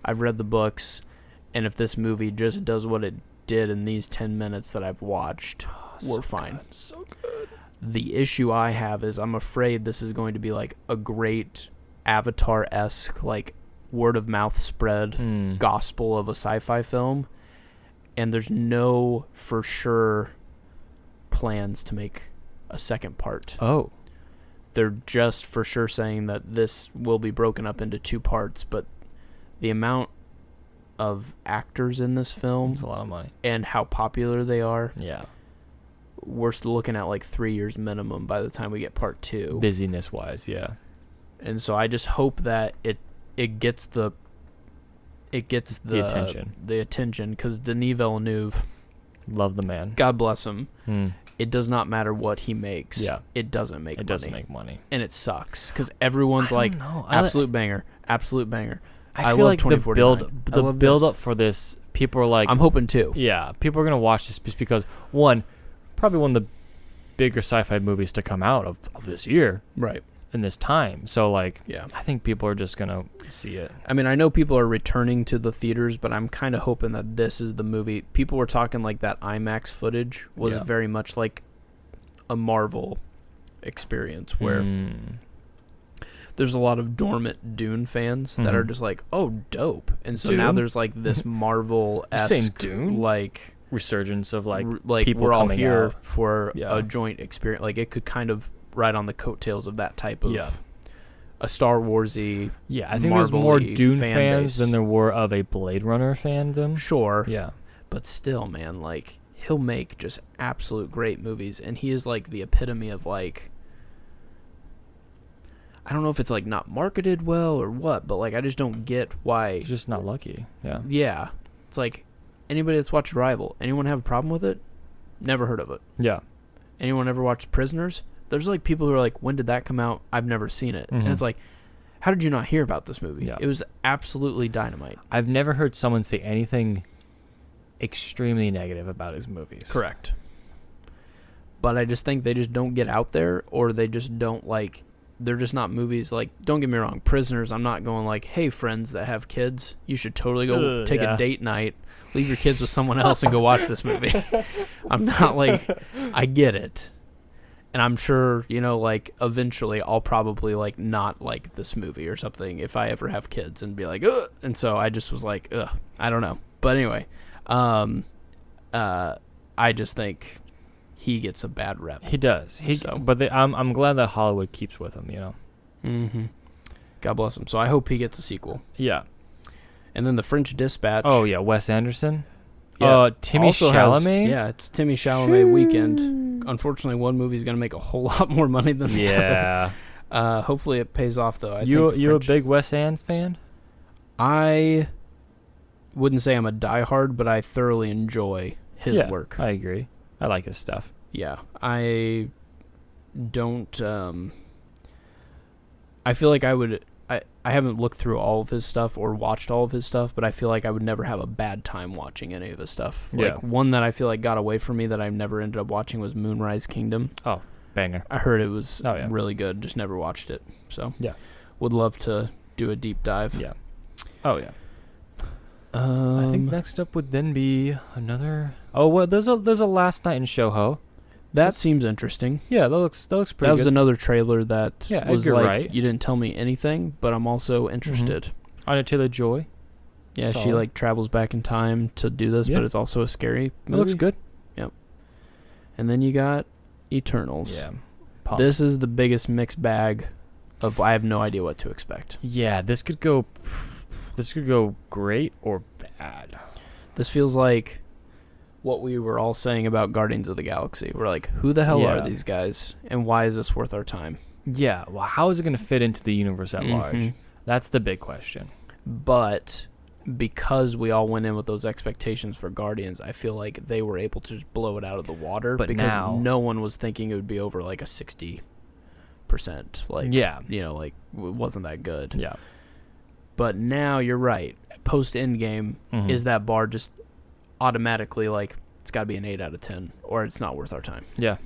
I've read the books, and if this movie just does what it did in these 10 minutes that I've watched, we're fine. So good. The issue I have is I'm afraid this is going to be like a great Avatar-esque, like word of mouth spread gospel of a sci-fi film, and there's no for sure plans to make a second part. Oh. They're just for sure saying that this will be broken up into 2 parts, but the amount of actors in this film It's a lot of money. and how popular they are, Yeah. we're looking at like 3 years minimum by the time we get part 2. Busyness wise, yeah. And so I just hope that it gets the attention. the attention, because Denis Villeneuve, Love the man. God bless him, Hmm. it does not matter what he makes. Yeah. It doesn't make It money. doesn't make money. And it sucks because everyone's I like, don't know. absolute banger, absolute banger. I I feel love like the 2049. I love build this. up for this, people are like, I'm hoping too. yeah, people are gonna watch this just because one, probably one of the bigger sci-fi movies to come out of this year Right. in this time. So like, Yeah. I think people are just gonna see it. I mean, I know people are returning to the theaters, but I'm kind of hoping that this is the movie. People were talking like that IMAX footage was Yeah. very much like a Marvel experience where there's a lot of dormant Dune fans that are just like, oh, dope. And so now Dune? there's like this Marvel-esque, Dune? like, Resurgence of like people we're all coming here out. for Yeah. a joint experience. Like, it could kind of ride on the coattails of that type of Yeah. a Star Warsy. Yeah, I think there's more Marvel-y Dune fan fans base. than there were of a Blade Runner fandom. Sure. Yeah. But still, man, like, he'll make just absolute great movies, and he is like the epitome of like, I don't know if it's like not marketed well or what, but like I just don't get why. He's just not lucky. Yeah. Yeah, it's like anybody that's watched Arrival, anyone have a problem with it? Never heard of it. Yeah. Anyone ever watched Prisoners? There's like people who are like, when did that come out? I've never seen it, and Mhm. it's like, how did you not hear about this movie? Yeah. It was absolutely dynamite. I've never heard someone say anything extremely negative about his movies. Correct. But I just think they just don't get out there, or they just don't like, they're just not movies. Like, don't get me wrong, Prisoners, I'm not going like, hey, friends that have kids, you should totally go take yeah. a date night, leave your kids with someone else and go watch this movie. I'm not like, I get it. And I'm sure, you know, like, eventually I'll probably, like, not like this movie or something if I ever have kids and be like, ugh. And so I just was like, ugh, I don't know. But anyway, I just think he gets a bad rep. He does. But I'm glad that Hollywood keeps with him, you know. Mm-hmm. God bless him. So I hope he gets a sequel. Yeah. And then the French Dispatch. Oh yeah, Wes Anderson. Yeah. Timmy also has- Chalamet. yeah, it's Timmy Chalamet weekend. Unfortunately, one movie's gonna make a whole lot more money than the Yeah. other. Hopefully it pays off though. You a French- big Wes Anderson fan? I wouldn't say I'm a diehard, but I thoroughly enjoy his work. I agree. I like his stuff. Yeah, I don't. I feel like I would. I haven't looked through all of his stuff or watched all of his stuff, but I feel like I would never have a bad time watching any of his stuff. Yeah. Like, one that I feel like got away from me that I never ended up watching was Moonrise Kingdom. Banger. I heard it was Oh, yeah. really good, just never watched it. So Yeah. would love to do a deep dive. Yeah. Oh yeah. I think Um, next up would then be another. Oh well, there's a Last Night in Soho. that seems interesting. Yeah, that looks pretty That was good. another trailer that Yeah, was Edgar like, Wright. you didn't tell me anything, but I'm also interested. Anya Taylor-Joy. Yeah, she Solid. like travels back in time to do this, Yeah. but it's also a scary It movie. looks good. And then you got Eternals. Yeah. Pumped. This is the biggest mixed bag of I have no idea what to expect. Yeah, this could go great or bad. This feels like what we were all saying about Guardians of the Galaxy. We're like, who the hell Yeah. are these guys, and why is this worth our time? Yeah. Well, how is it going to fit into the universe at large? Mhm. That's the big question. But because we all went in with those expectations for Guardians, I feel like they were able to just blow it out of the water But because now- no one was thinking it would be over like a 60%. Like, Yeah. like it wasn't that good. Yeah. But now you're right. Post Endgame, Mhm. is that bar just automatically like it's got to be an 8 out of 10 or it's not worth our time? Yeah.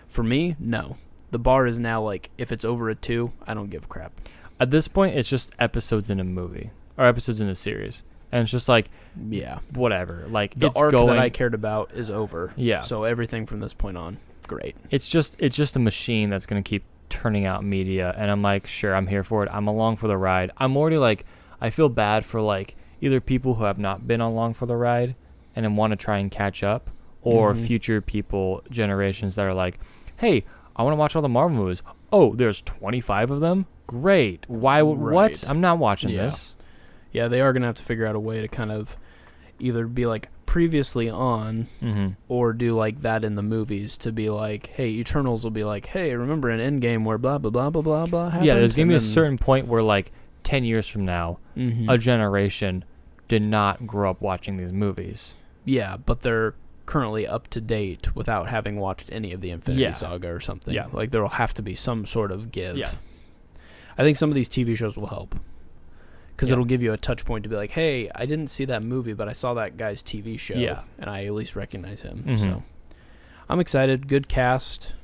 For me, no. The bar is now like if it's over a 2, I don't give a crap. At this point, it's just episodes in a movie or episodes in a series, and it's just like Yeah. whatever. Like The it's arc going. that I cared about is over. Yeah. So everything from this point on, great. It's just a machine that's going to keep turning out media, and I'm like, sure, I'm here for it. I'm along for the ride. I'm already like, I feel bad for like either people who have not been along for the ride and then want to try and catch up, or Mhm. future people, generations that are like, hey, I want to watch all the Marvel movies. Oh, there's 25 of them. Great. Why? What? Right. I'm not watching Yeah. this. Yeah, they are going to have to figure out a way to kind of either be like previously on Mm-hmm. or do like that in the movies to be like, hey, Eternals will be like, hey, remember in Endgame where blah, blah, blah, blah, blah, blah happened? Yeah, there's gonna And be a then- certain point where like 10 years from now, Mhm. a generation did not grow up watching these movies. Yeah, but they're currently up to date without having watched any of the Infinity Yeah. Saga or something. Yeah. Like there will have to be some sort of give. Yeah. I think some of these TV shows will help. Because Yeah. it'll give you a touch point to be like, hey, I didn't see that movie, but I saw that guy's TV show. Yeah. And I at least recognize him. Mhm. So I'm excited. Good cast.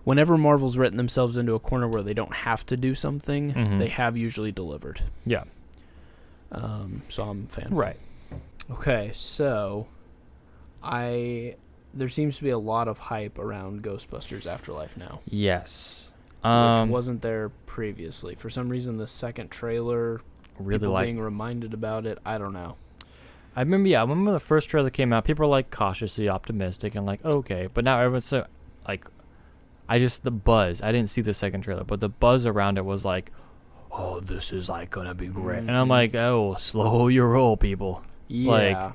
Whenever Marvel's written themselves into a corner where they don't have to do something, Mhm. they have usually delivered. Yeah. So I'm a fan. Right. Okay, so there seems to be a lot of hype around Ghostbusters Afterlife now, Yes. which wasn't there previously. For some reason, the second trailer, really people like. being reminded about it, I don't know. I remember the first trailer came out. People were like cautiously optimistic and like okay, but now everyone's so like, the buzz. I didn't see the second trailer, but the buzz around it was like, oh, this is like gonna be great. And I'm Mhm. like, oh, slow your roll, people. Yeah,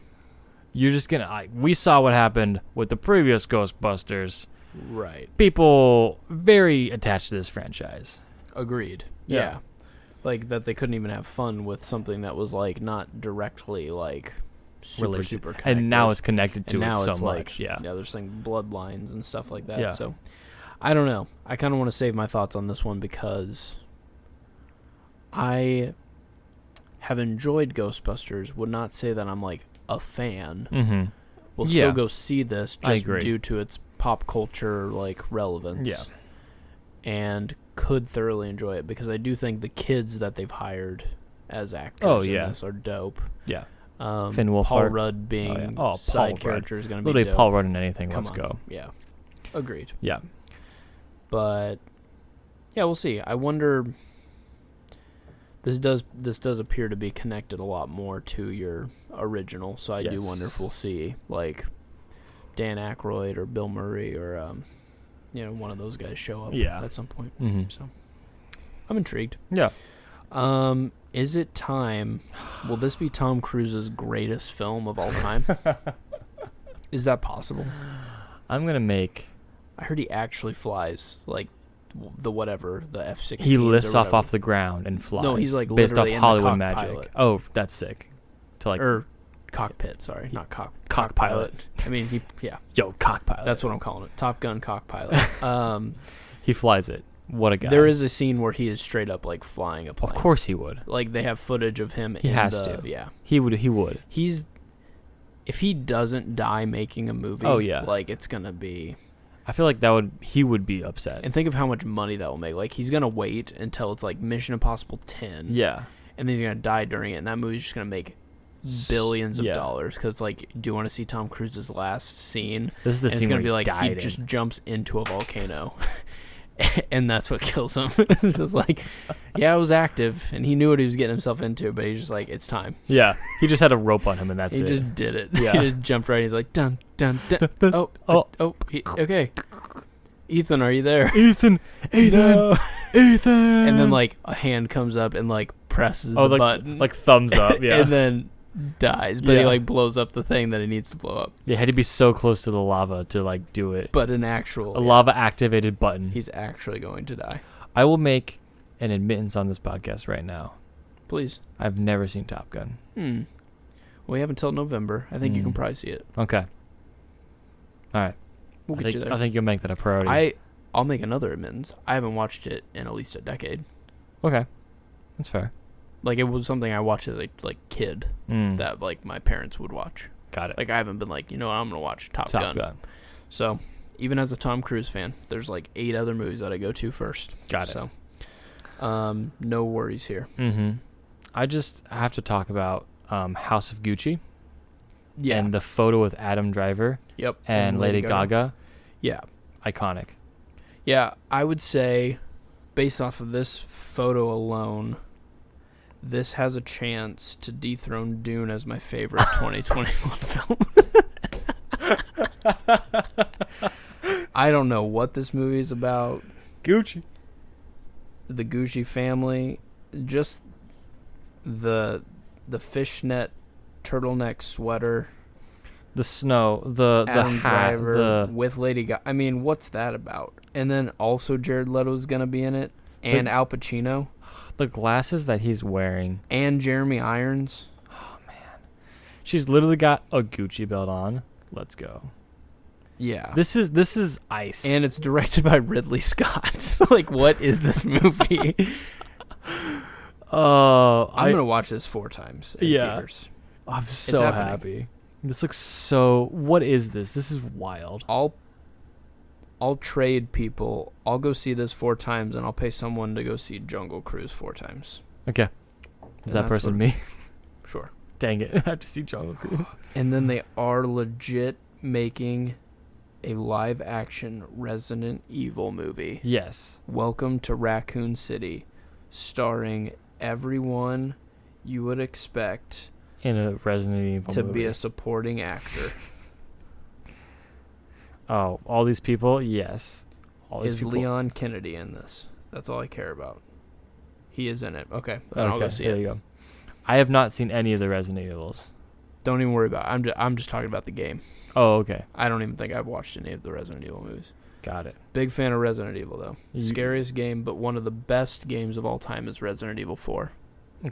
You're just gonna like, we saw what happened with the previous Ghostbusters. right. People very attached to this franchise. Agreed. Yeah. Yeah. Like that they couldn't even have fun with something that was like not directly like super Related. super connected. And now it's connected to And now it so it's much. like Yeah. there's like bloodlines and stuff like that. Yeah. So I don't know. I kind of want to save my thoughts on this one because I have enjoyed Ghostbusters. Would not say that I'm like a fan. Mm-hmm. We'll Yeah. still go see this I just agree. due to its pop culture like relevance. Yeah. And could thoroughly enjoy it because I do think the kids that they've hired as actors in yeah. this are dope. Yeah. Paul Finn Wolfhard. Rudd being Oh, yeah. Oh, side Paul Rudd. character is going to be Literally dope. Paul Rudd in anything. Come Let's on. go. Yeah. Agreed. Yeah. But yeah, we'll see. I wonder. This does appear to be connected a lot more to your original, so I do Yes. wonder if we'll see like Dan Aykroyd or Bill Murray or one of those guys show up Yeah. at some point. Mm-hmm. So I'm intrigued. Yeah. Is it time? Will this be Tom Cruise's greatest film of all time? Is that possible? I'm gonna make. I heard he actually flies like the F-16. He lifts off the ground and flies. No, he's, like, based off literally in the Hollywood cockpilot. magic. Oh, that's sick. To like, or cockpit. Sorry, not Cockpilot. cockpilot. I mean, yo, cockpilot. that's what I'm calling it. Top Gun cockpilot. He flies it. What a guy. There is a scene where he is straight up like flying a plane. Of course he would. Like they have footage of him. He in has the, to. Yeah. He would. If he doesn't die making a movie. Oh, yeah. Like it's gonna be. I feel like he would be upset. And think of how much money that will make. Like, he's gonna wait until it's like Mission Impossible 10. Yeah. And then he's gonna die during it, and that movie's just gonna make billions of dollars. Because, like, do you want to see Tom Cruise's last scene? This is the And scene it's gonna where be like he died just in. jumps into a volcano, and that's what kills him. It's just like, yeah, it was active, and he knew what he was getting himself into, but he's just like, it's time. Yeah. He just had a rope on him, and that's He it. just did it. Yeah. He just jumped right. He's like, dun dun dun. Okay. Ethan, are you there? Ethan. No. Ethan. And then like a hand comes up and like presses the button, like thumbs up. Yeah. and then dies. But he Yeah. like blows up the thing that he needs to blow up. He had to be so close to the lava to like do it. But an actual A lava activated button. He's actually going to die. I will make an admittance on this podcast right now. Please. I've never seen Top Gun. Well, we have until November. I think you can probably see it. Okay. All right. We'll get you there. I think you'll make that a priority. I'll make another admittance. I haven't watched it in at least a decade. Okay. That's fair. Like, it was something I watched as a kid that like my parents would watch. Got it. Like, I haven't been like, you know what, I'm gonna watch Top Top Gun. So even as a Tom Cruise fan, there's like 8 other movies that I go to first. Got it. So no worries here. Mm-hmm. I just have to talk about House of Gucci. Yeah. And the photo with Adam Driver. Yep. And Lady Gaga. Yeah. Iconic. Yeah, I would say, based off of this photo alone, this has a chance to dethrone Dune as my favorite 2021 film. I don't know what this movie is about. Gucci. The Gucci family, just the fishnet turtleneck sweater, The snow, the Adam hat, Driver with Lady Gaga. I mean, what's that about? And then also Jared Leto's gonna be in it, and Al Pacino, the glasses that he's wearing, and Jeremy Irons. Oh man, she's literally got a Gucci belt on. Let's go. Yeah. This is ice. And it's directed by Ridley Scott. Like, what is this movie? I'm gonna watch this 4 times in theaters. I'm so happy. This looks so. What is this? This is wild. I'll trade people. I'll go see this 4 times, and I'll pay someone to go see Jungle Cruise 4 times. Okay. Is that person me? Sure. Dang it! I have to see Jungle Cruise. And then they are legit making a live-action Resident Evil movie. Yes. Welcome to Raccoon City, starring everyone you would expect In a Resident Evil to movie. be a supporting actor. Oh, all these people? Yes. All these Is people. Leon Kennedy in this? That's all I care about. He is in it. Okay, then I'll go see there it. you go. I have not seen any of the Resident Evils. Don't even worry about it. I'm just talking about the game. Oh, okay. I don't even think I've watched any of the Resident Evil movies. Got it. Big fan of Resident Evil, though. You- Scariest game, but one of the best games of all time is Resident Evil 4.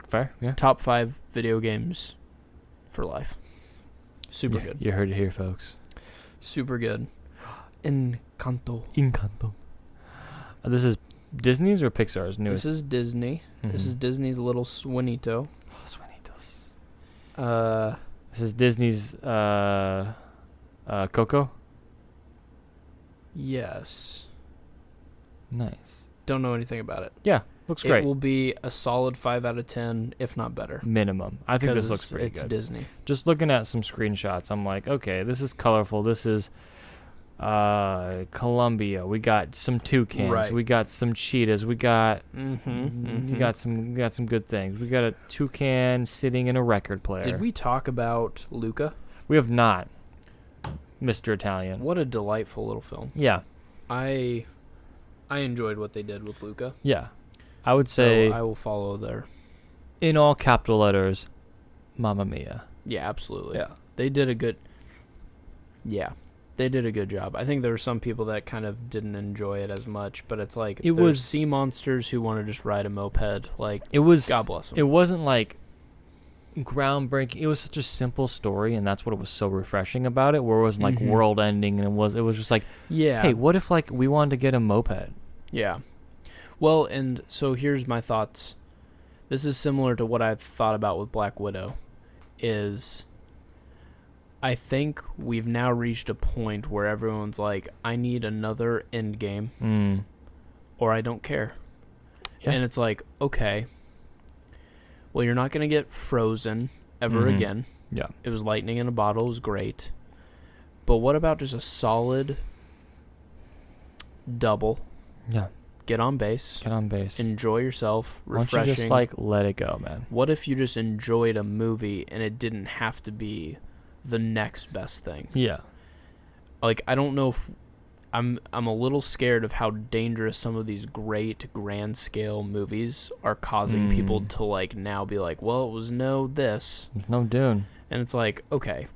Fair, yeah. Top 5 video games for life. Super good. You heard it here, folks. Super good. Encanto. Encanto. This is Disney's or Pixar's newest? This is Disney. This Mhm. is Disney's Little Swanito. Oh, Suenitos. Uh, This is Disney's Coco. yes. Nice. Don't know anything about it. Yeah, looks It great. will be a solid 5 out of 10, if not better. Minimum. I think this 'Cause looks pretty it's good. Disney. Just looking at some screenshots, I'm like, okay, this is colorful. This is Colombia. We got some toucans. Right. We got some cheetahs. We got Mm-hmm. you got some good things. We got a toucan sitting in a record player. Did we talk about Luca? We have not, Mr. Italian. What a delightful little film. Yeah, I enjoyed what they did with Luca. yeah. I would say So I will follow there. in all capital letters, Mamma Mia. Yeah, absolutely. Yeah. They did a good. Yeah, they did a good job. I think there were some people that kind of didn't enjoy it as much, but it's like It there's was- sea monsters who want to just ride a moped. Like, It was. God bless them. It wasn't like groundbreaking. It was such a simple story, and that's what was so refreshing about it. Where it wasn't like Mhm. world ending, and it was just like, Yeah. hey, what if like we wanted to get a moped? Yeah. Well, and so here's my thoughts. This is similar to what I've thought about with Black Widow. Is I think we've now reached a point where everyone's like, I need another Endgame, or I don't care. Yeah. And it's like, okay, well, you're not going to get Frozen ever again. Yeah. It was lightning in a bottle. It was great. But what about just a solid double? Yeah. Get on base. Enjoy yourself. Refreshing. Why don't you just, like, let it go, man? What if you just enjoyed a movie and it didn't have to be the next best thing? Yeah. Like, I don't know if... I'm a little scared of how dangerous some of these great grand scale movies are causing people to, like, now be like, well, it was this. There's no Dune. And it's like, okay,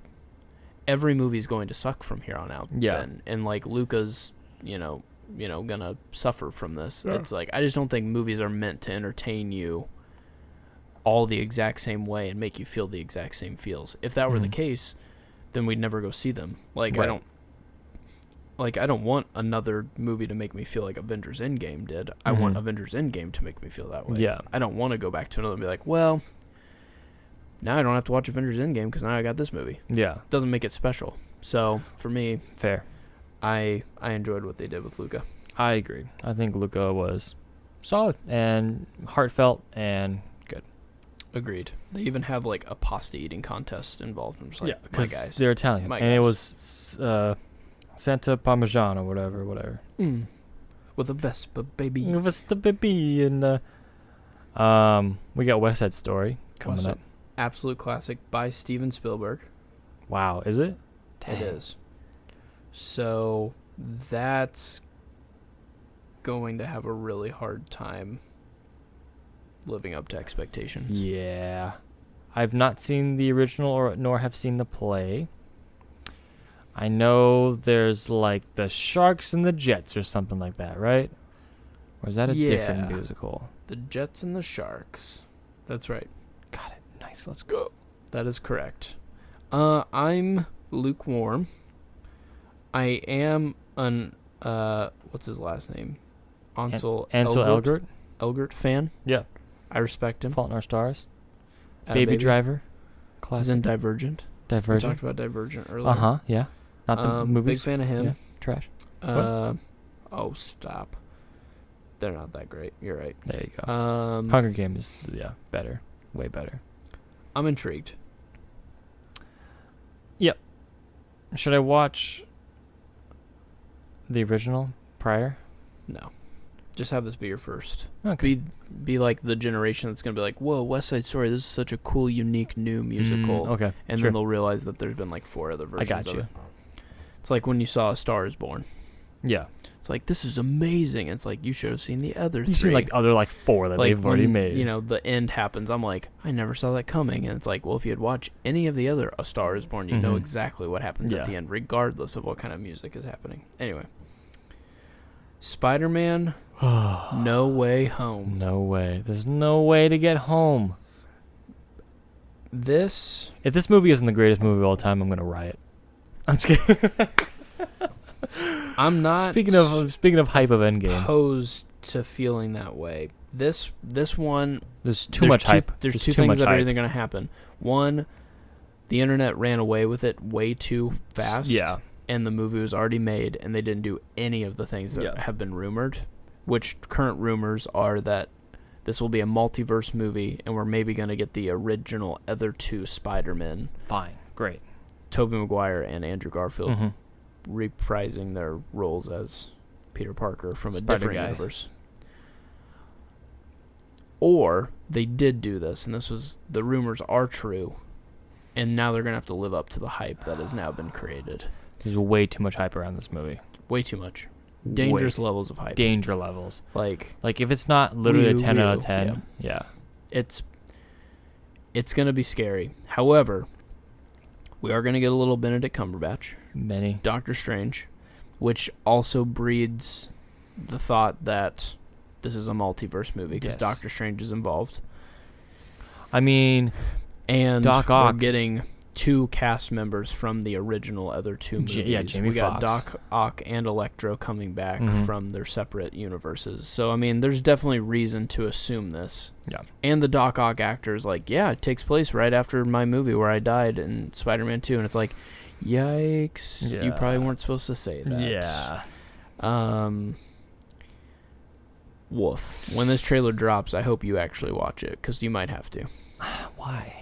every movie's going to suck from here on out. Yeah. Then. And, like, Luca's, gonna suffer from this. Yeah. It's like, I just don't think movies are meant to entertain you all the exact same way and make you feel the exact same feels. If that were the case, then we'd never go see them. Like, right. I don't want another movie to make me feel like Avengers Endgame did. I want Avengers Endgame to make me feel that way. Yeah. I don't want to go back to another and be like, well, now I don't have to watch Avengers Endgame because now I got this movie. Yeah. It doesn't make it special. So, for me, fair. I enjoyed what they did with Luca. I agree. I think Luca was solid and heartfelt and good. Agreed. They even have, like, a pasta eating contest involved. I'm just like, my guys. They're Italian. My and guys. it was... Santa Parmigiano, whatever. With a Vespa, baby. Vespa, baby. And we got West Side Story coming up. Absolute classic by Steven Spielberg. Wow, is it? Dang. It is. So that's going to have a really hard time living up to expectations. Yeah. I've not seen the original nor have seen the play. I know there's, like, the Sharks and the Jets or something like that, right? Or is that a different musical? The Jets and the Sharks. That's right. Got it. Nice. Let's go. That is correct. I'm lukewarm. I am what's his last name? Ansel Elgort? Elgort fan. Yeah. I respect him. Fault in Our Stars. Baby Driver. Classic. He's in Divergent. We talked about Divergent earlier. Yeah. Not the movies. Big fan of him. Yeah. Trash. Oh, stop. They're not that great. You're right. There you go. Hunger Games is, better. Way better. I'm intrigued. Yep. Should I watch the original prior? No. Just have this be your first. Okay. Be like the generation that's going to be like, whoa, West Side Story, this is such a cool, unique, new musical. Okay. And then they'll realize that there's been like 4 other versions of it. It's like when you saw A Star Is Born. Yeah. It's like, this is amazing. It's like, you should have seen the other 3. You've seen like other 4 that they've already made. The end happens. I'm like, I never saw that coming. And it's like, well, if you had watched any of the other A Star Is Born, you know exactly what happens at the end, regardless of what kind of music is happening. Anyway. Spider-Man, No Way Home. No way. There's no way to get home. If this movie isn't the greatest movie of all time, I'm going to riot. I'm just kidding. I'm not... Speaking of hype of Endgame. Opposed to feeling that way. This one... There's too much hype. There's two things that are either going to happen. One, the internet ran away with it way too fast. Yeah. And the movie was already made, and they didn't do any of the things that have been rumored, which current rumors are that this will be a multiverse movie, and we're maybe going to get the original other 2 Spider-Men. Fine. Great. Tobey Maguire and Andrew Garfield reprising their roles as Peter Parker from a different universe. Or they did do this, and the rumors are true, and now they're going to have to live up to the hype that has now been created. There's way too much hype around this movie. Way too much. Dangerous levels of hype. Danger levels. Like if it's not literally a 10 out of 10, it's going to be scary. However, we are going to get a little Benedict Cumberbatch. Doctor Strange, which also breeds the thought that this is a multiverse movie because Doctor Strange is involved. I mean, and Doc Ock. we're getting 2 cast members from the original other 2 movies. Yeah, Jamie we got Foxx. Doc Ock and Electro coming back Mhm. from their separate universes. So I mean, there's definitely reason to assume this. Yeah. And the Doc Ock actor is like, yeah, it takes place right after my movie where I died in Spider-Man 2, and it's like, yikes, you Yeah. probably weren't supposed to say that. Yeah. Woof. When this trailer drops, I hope you actually watch it, because you might have to. Why?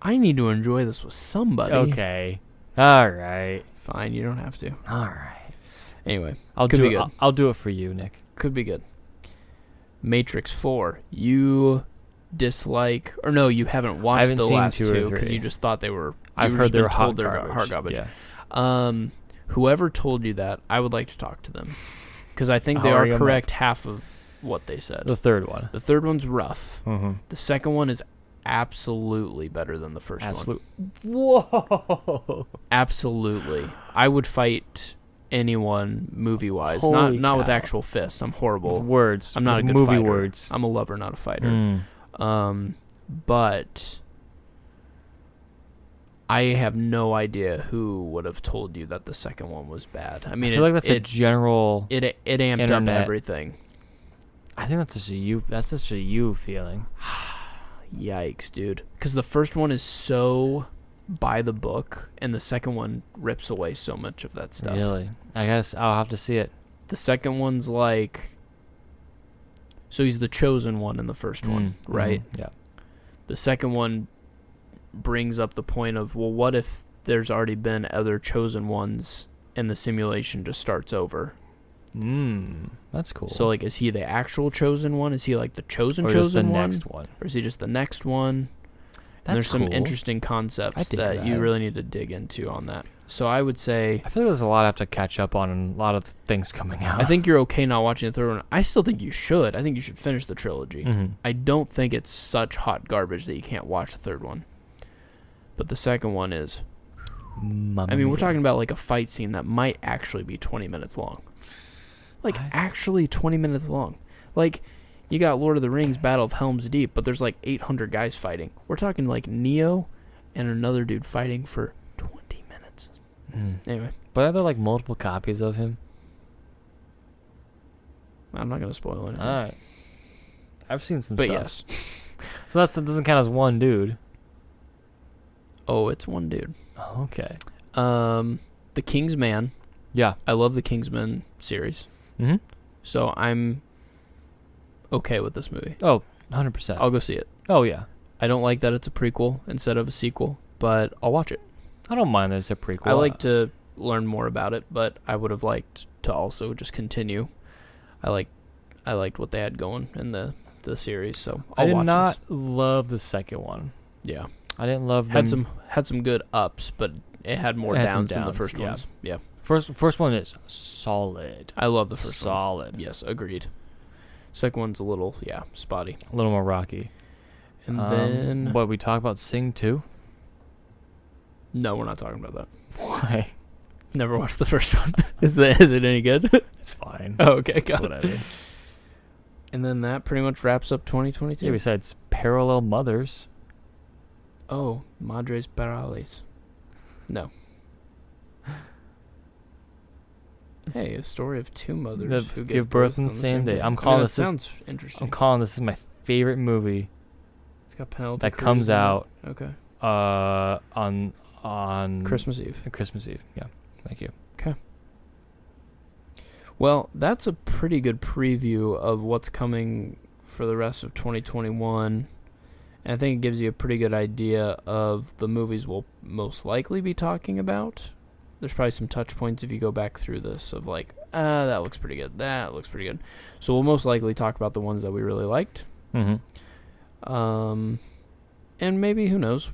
I need to enjoy this with somebody. Okay. All right. Fine, you don't have to. All right. Anyway, I'll Could do be it. good. I'll do it for you, Nick. could be good. Matrix 4. You dislike, or no, you haven't watched haven't the seen last 2 or 2 because 3. you just thought they were. I've you've heard just been they're told hot garbage. Yeah. Yeah. Whoever told you that, I would like to talk to them, because I think they How are are you, correct half of what they said. The third one. The third one's rough. Mm-hmm. The second one is absolutely better than the first one. Absolute. Whoa. Absolutely. I would fight anyone movie-wise. Holy Not with cow. actual fists. I'm horrible. Words. I'm not a good movie fighter. words. I'm a lover, not a fighter. Mm. But I have no idea who would have told you that the second one was bad. I I mean, feel like that's a it general. amped up internet. everything. I think that's just a you. That's just a you feeling. Yikes, dude. Because the first one is so by the book, and the second one rips away so much of that stuff. Really? I guess I'll have to see it. The second one's like, so he's the chosen one in the first one, right? Yeah. The second one brings up the point of, well, what if there's already been other chosen ones and the simulation just starts over? That's cool. So, like, is he the actual chosen one? Is he like the chosen or just the one? next one. Or is he just the next one? That's And there's some cool. interesting I concepts dig that you that. really need to dig into on that. So I would say, I feel like there's a lot I have to catch up on and a lot of things coming out. I think you're okay not watching the third one. I still think you should. I think you should finish the trilogy. Mhm. I don't think it's such hot garbage that you can't watch the third one. But the second one is, Mamma I mean, we're mia. talking about like a fight scene that might actually be 20 minutes long. Like, I- actually 20 minutes long. Like, you got Lord of the Rings Battle of Helm's Deep, but there's like 800 guys fighting. We're talking like Neo and another dude fighting for 20 minutes. Anyway, But are there like multiple copies of him? I'm not going to spoil anything. All right. I've seen some But stuff. yes. So that doesn't count as one dude. Oh, it's one dude. Oh, okay. The King's Man. Yeah. I love the Kingsman series. Mm-hmm. So I'm okay with this movie. Oh, 100%. I'll go see it. Oh, yeah. I don't like that it's a prequel instead of a sequel, but I'll watch it. I don't mind that it's a prequel. I like to learn more about it, but I would have liked to also just continue. I liked what they had going in the series, so I'll I did watch not this. love the second one. Yeah. I didn't love Had them. some good ups, but it had more It had some downs than the downs, first yeah. ones. Yeah. First one is solid. I love the first one. Solid. Yes, agreed. Second one's a little, spotty. A little more rocky. And then What, we talk about Sing 2? no, we're not talking about that. Why? Never watched the first one. Is it any good? It's fine. Oh, okay, It's got it. whatever. And then that pretty much wraps up 2022. Yeah, besides Parallel Mothers. Oh, Madres Parales. No. Hey, a story of two mothers That who give birth on the same day. I'm calling that this sounds interesting. I'm calling this is my favorite movie It's got Penelope that Cruz comes in it. out Okay. on Christmas Eve. Christmas Eve. Yeah. Thank you. Well, that's a pretty good preview of what's coming for the rest of 2021. And I think it gives you a pretty good idea of the movies we'll most likely be talking about. There's probably some touch points if you go back through this of like, that looks pretty good. That looks pretty good. So we'll most likely talk about the ones that we really liked. Mm-hmm. And maybe, who knows,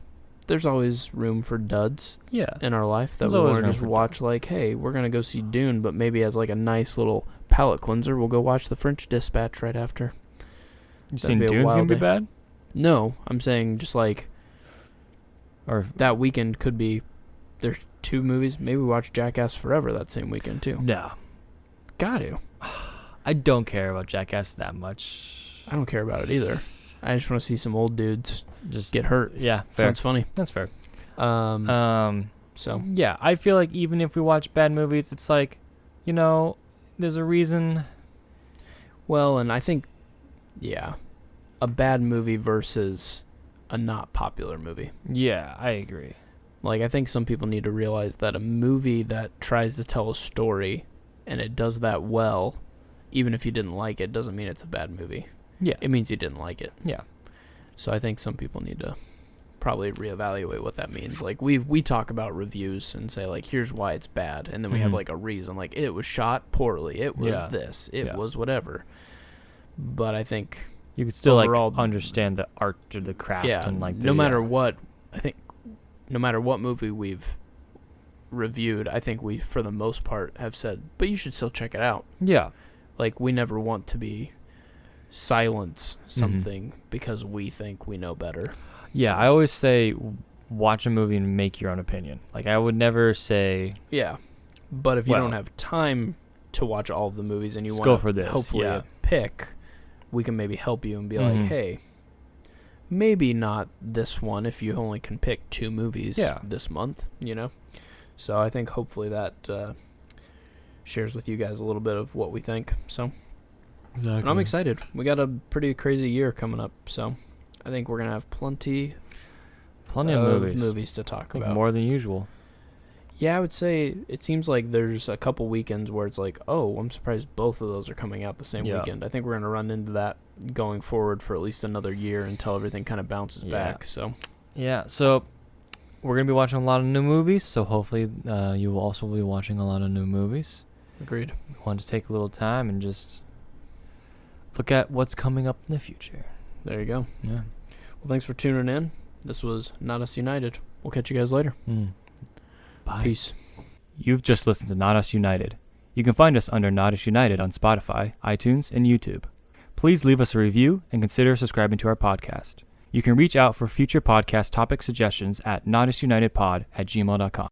there's always room for duds Yeah. in our life that There's we always want to room just for watch. Like, hey, we're going to go see Dune, but maybe as like a nice little palate cleanser, we'll go watch The French Dispatch right after. You That'd seen be a Dune's gonna wild be day. bad? No, I'm saying just like Or that weekend could be, there's two movies. Maybe we watch Jackass Forever that same weekend too. no. Got to. I don't care about Jackass that much. I don't care about it either. I just want to see some old dudes Just get hurt. Yeah, fair. Sounds funny. That's fair. So Yeah, I feel like even if we watch bad movies, it's like, there's a reason. well, and I think, yeah, a bad movie versus a not popular movie. Yeah, I agree. Like, I think some people need to realize that a movie that tries to tell a story and it does that well, even if you didn't like it, doesn't mean it's a bad movie. Yeah. It means you didn't like it. Yeah. So I think some people need to probably reevaluate what that means. Like, we talk about reviews and say, like, here's why it's bad. And then we have, Mhm. like, a reason. Like, it was shot poorly. It was Yeah. this. It Yeah. was whatever. But I think... You could still Overall- understand the art or the craft and no matter what, I think no matter what movie we've reviewed, I think we, for the most part, have said, but you should still check it out. Yeah. Like, we never want to be silence Mm-hmm. something because we think we know better. Yeah, I always say watch a movie and make your own opinion. Like, I would never say Yeah. But if you Well- don't have time to watch all of the movies and you Just want go to for this, hopefully yeah. pick, we can maybe help you and be Mhm. like, hey, maybe not this one if you only can pick 2 movies Yeah. this month, So I think hopefully that shares with you guys a little bit of what we think. So, exactly. and I'm excited. We got a pretty crazy year coming up, so I think we're going to have plenty of movies. to talk I think about. more than usual. Yeah, I would say it seems like there's a couple weekends where it's like, oh, I'm surprised both of those are coming out the same Yeah. weekend. I think we're going to run into that going forward for at least another year until everything kind of bounces Yeah. back. So, Yeah, so we're going to be watching a lot of new movies, so hopefully you will also be watching a lot of new movies. agreed. We want to take a little time and just look at what's coming up in the future. There you go. Yeah. Well, thanks for tuning in. This was Not Us United. We'll catch you guys later. Bye. Peace. You've just listened to Not Us United. You can find us under Not Us United on Spotify, iTunes, and YouTube. Please leave us a review and consider subscribing to our podcast. You can reach out for future podcast topic suggestions at notusunitedpod@gmail.com.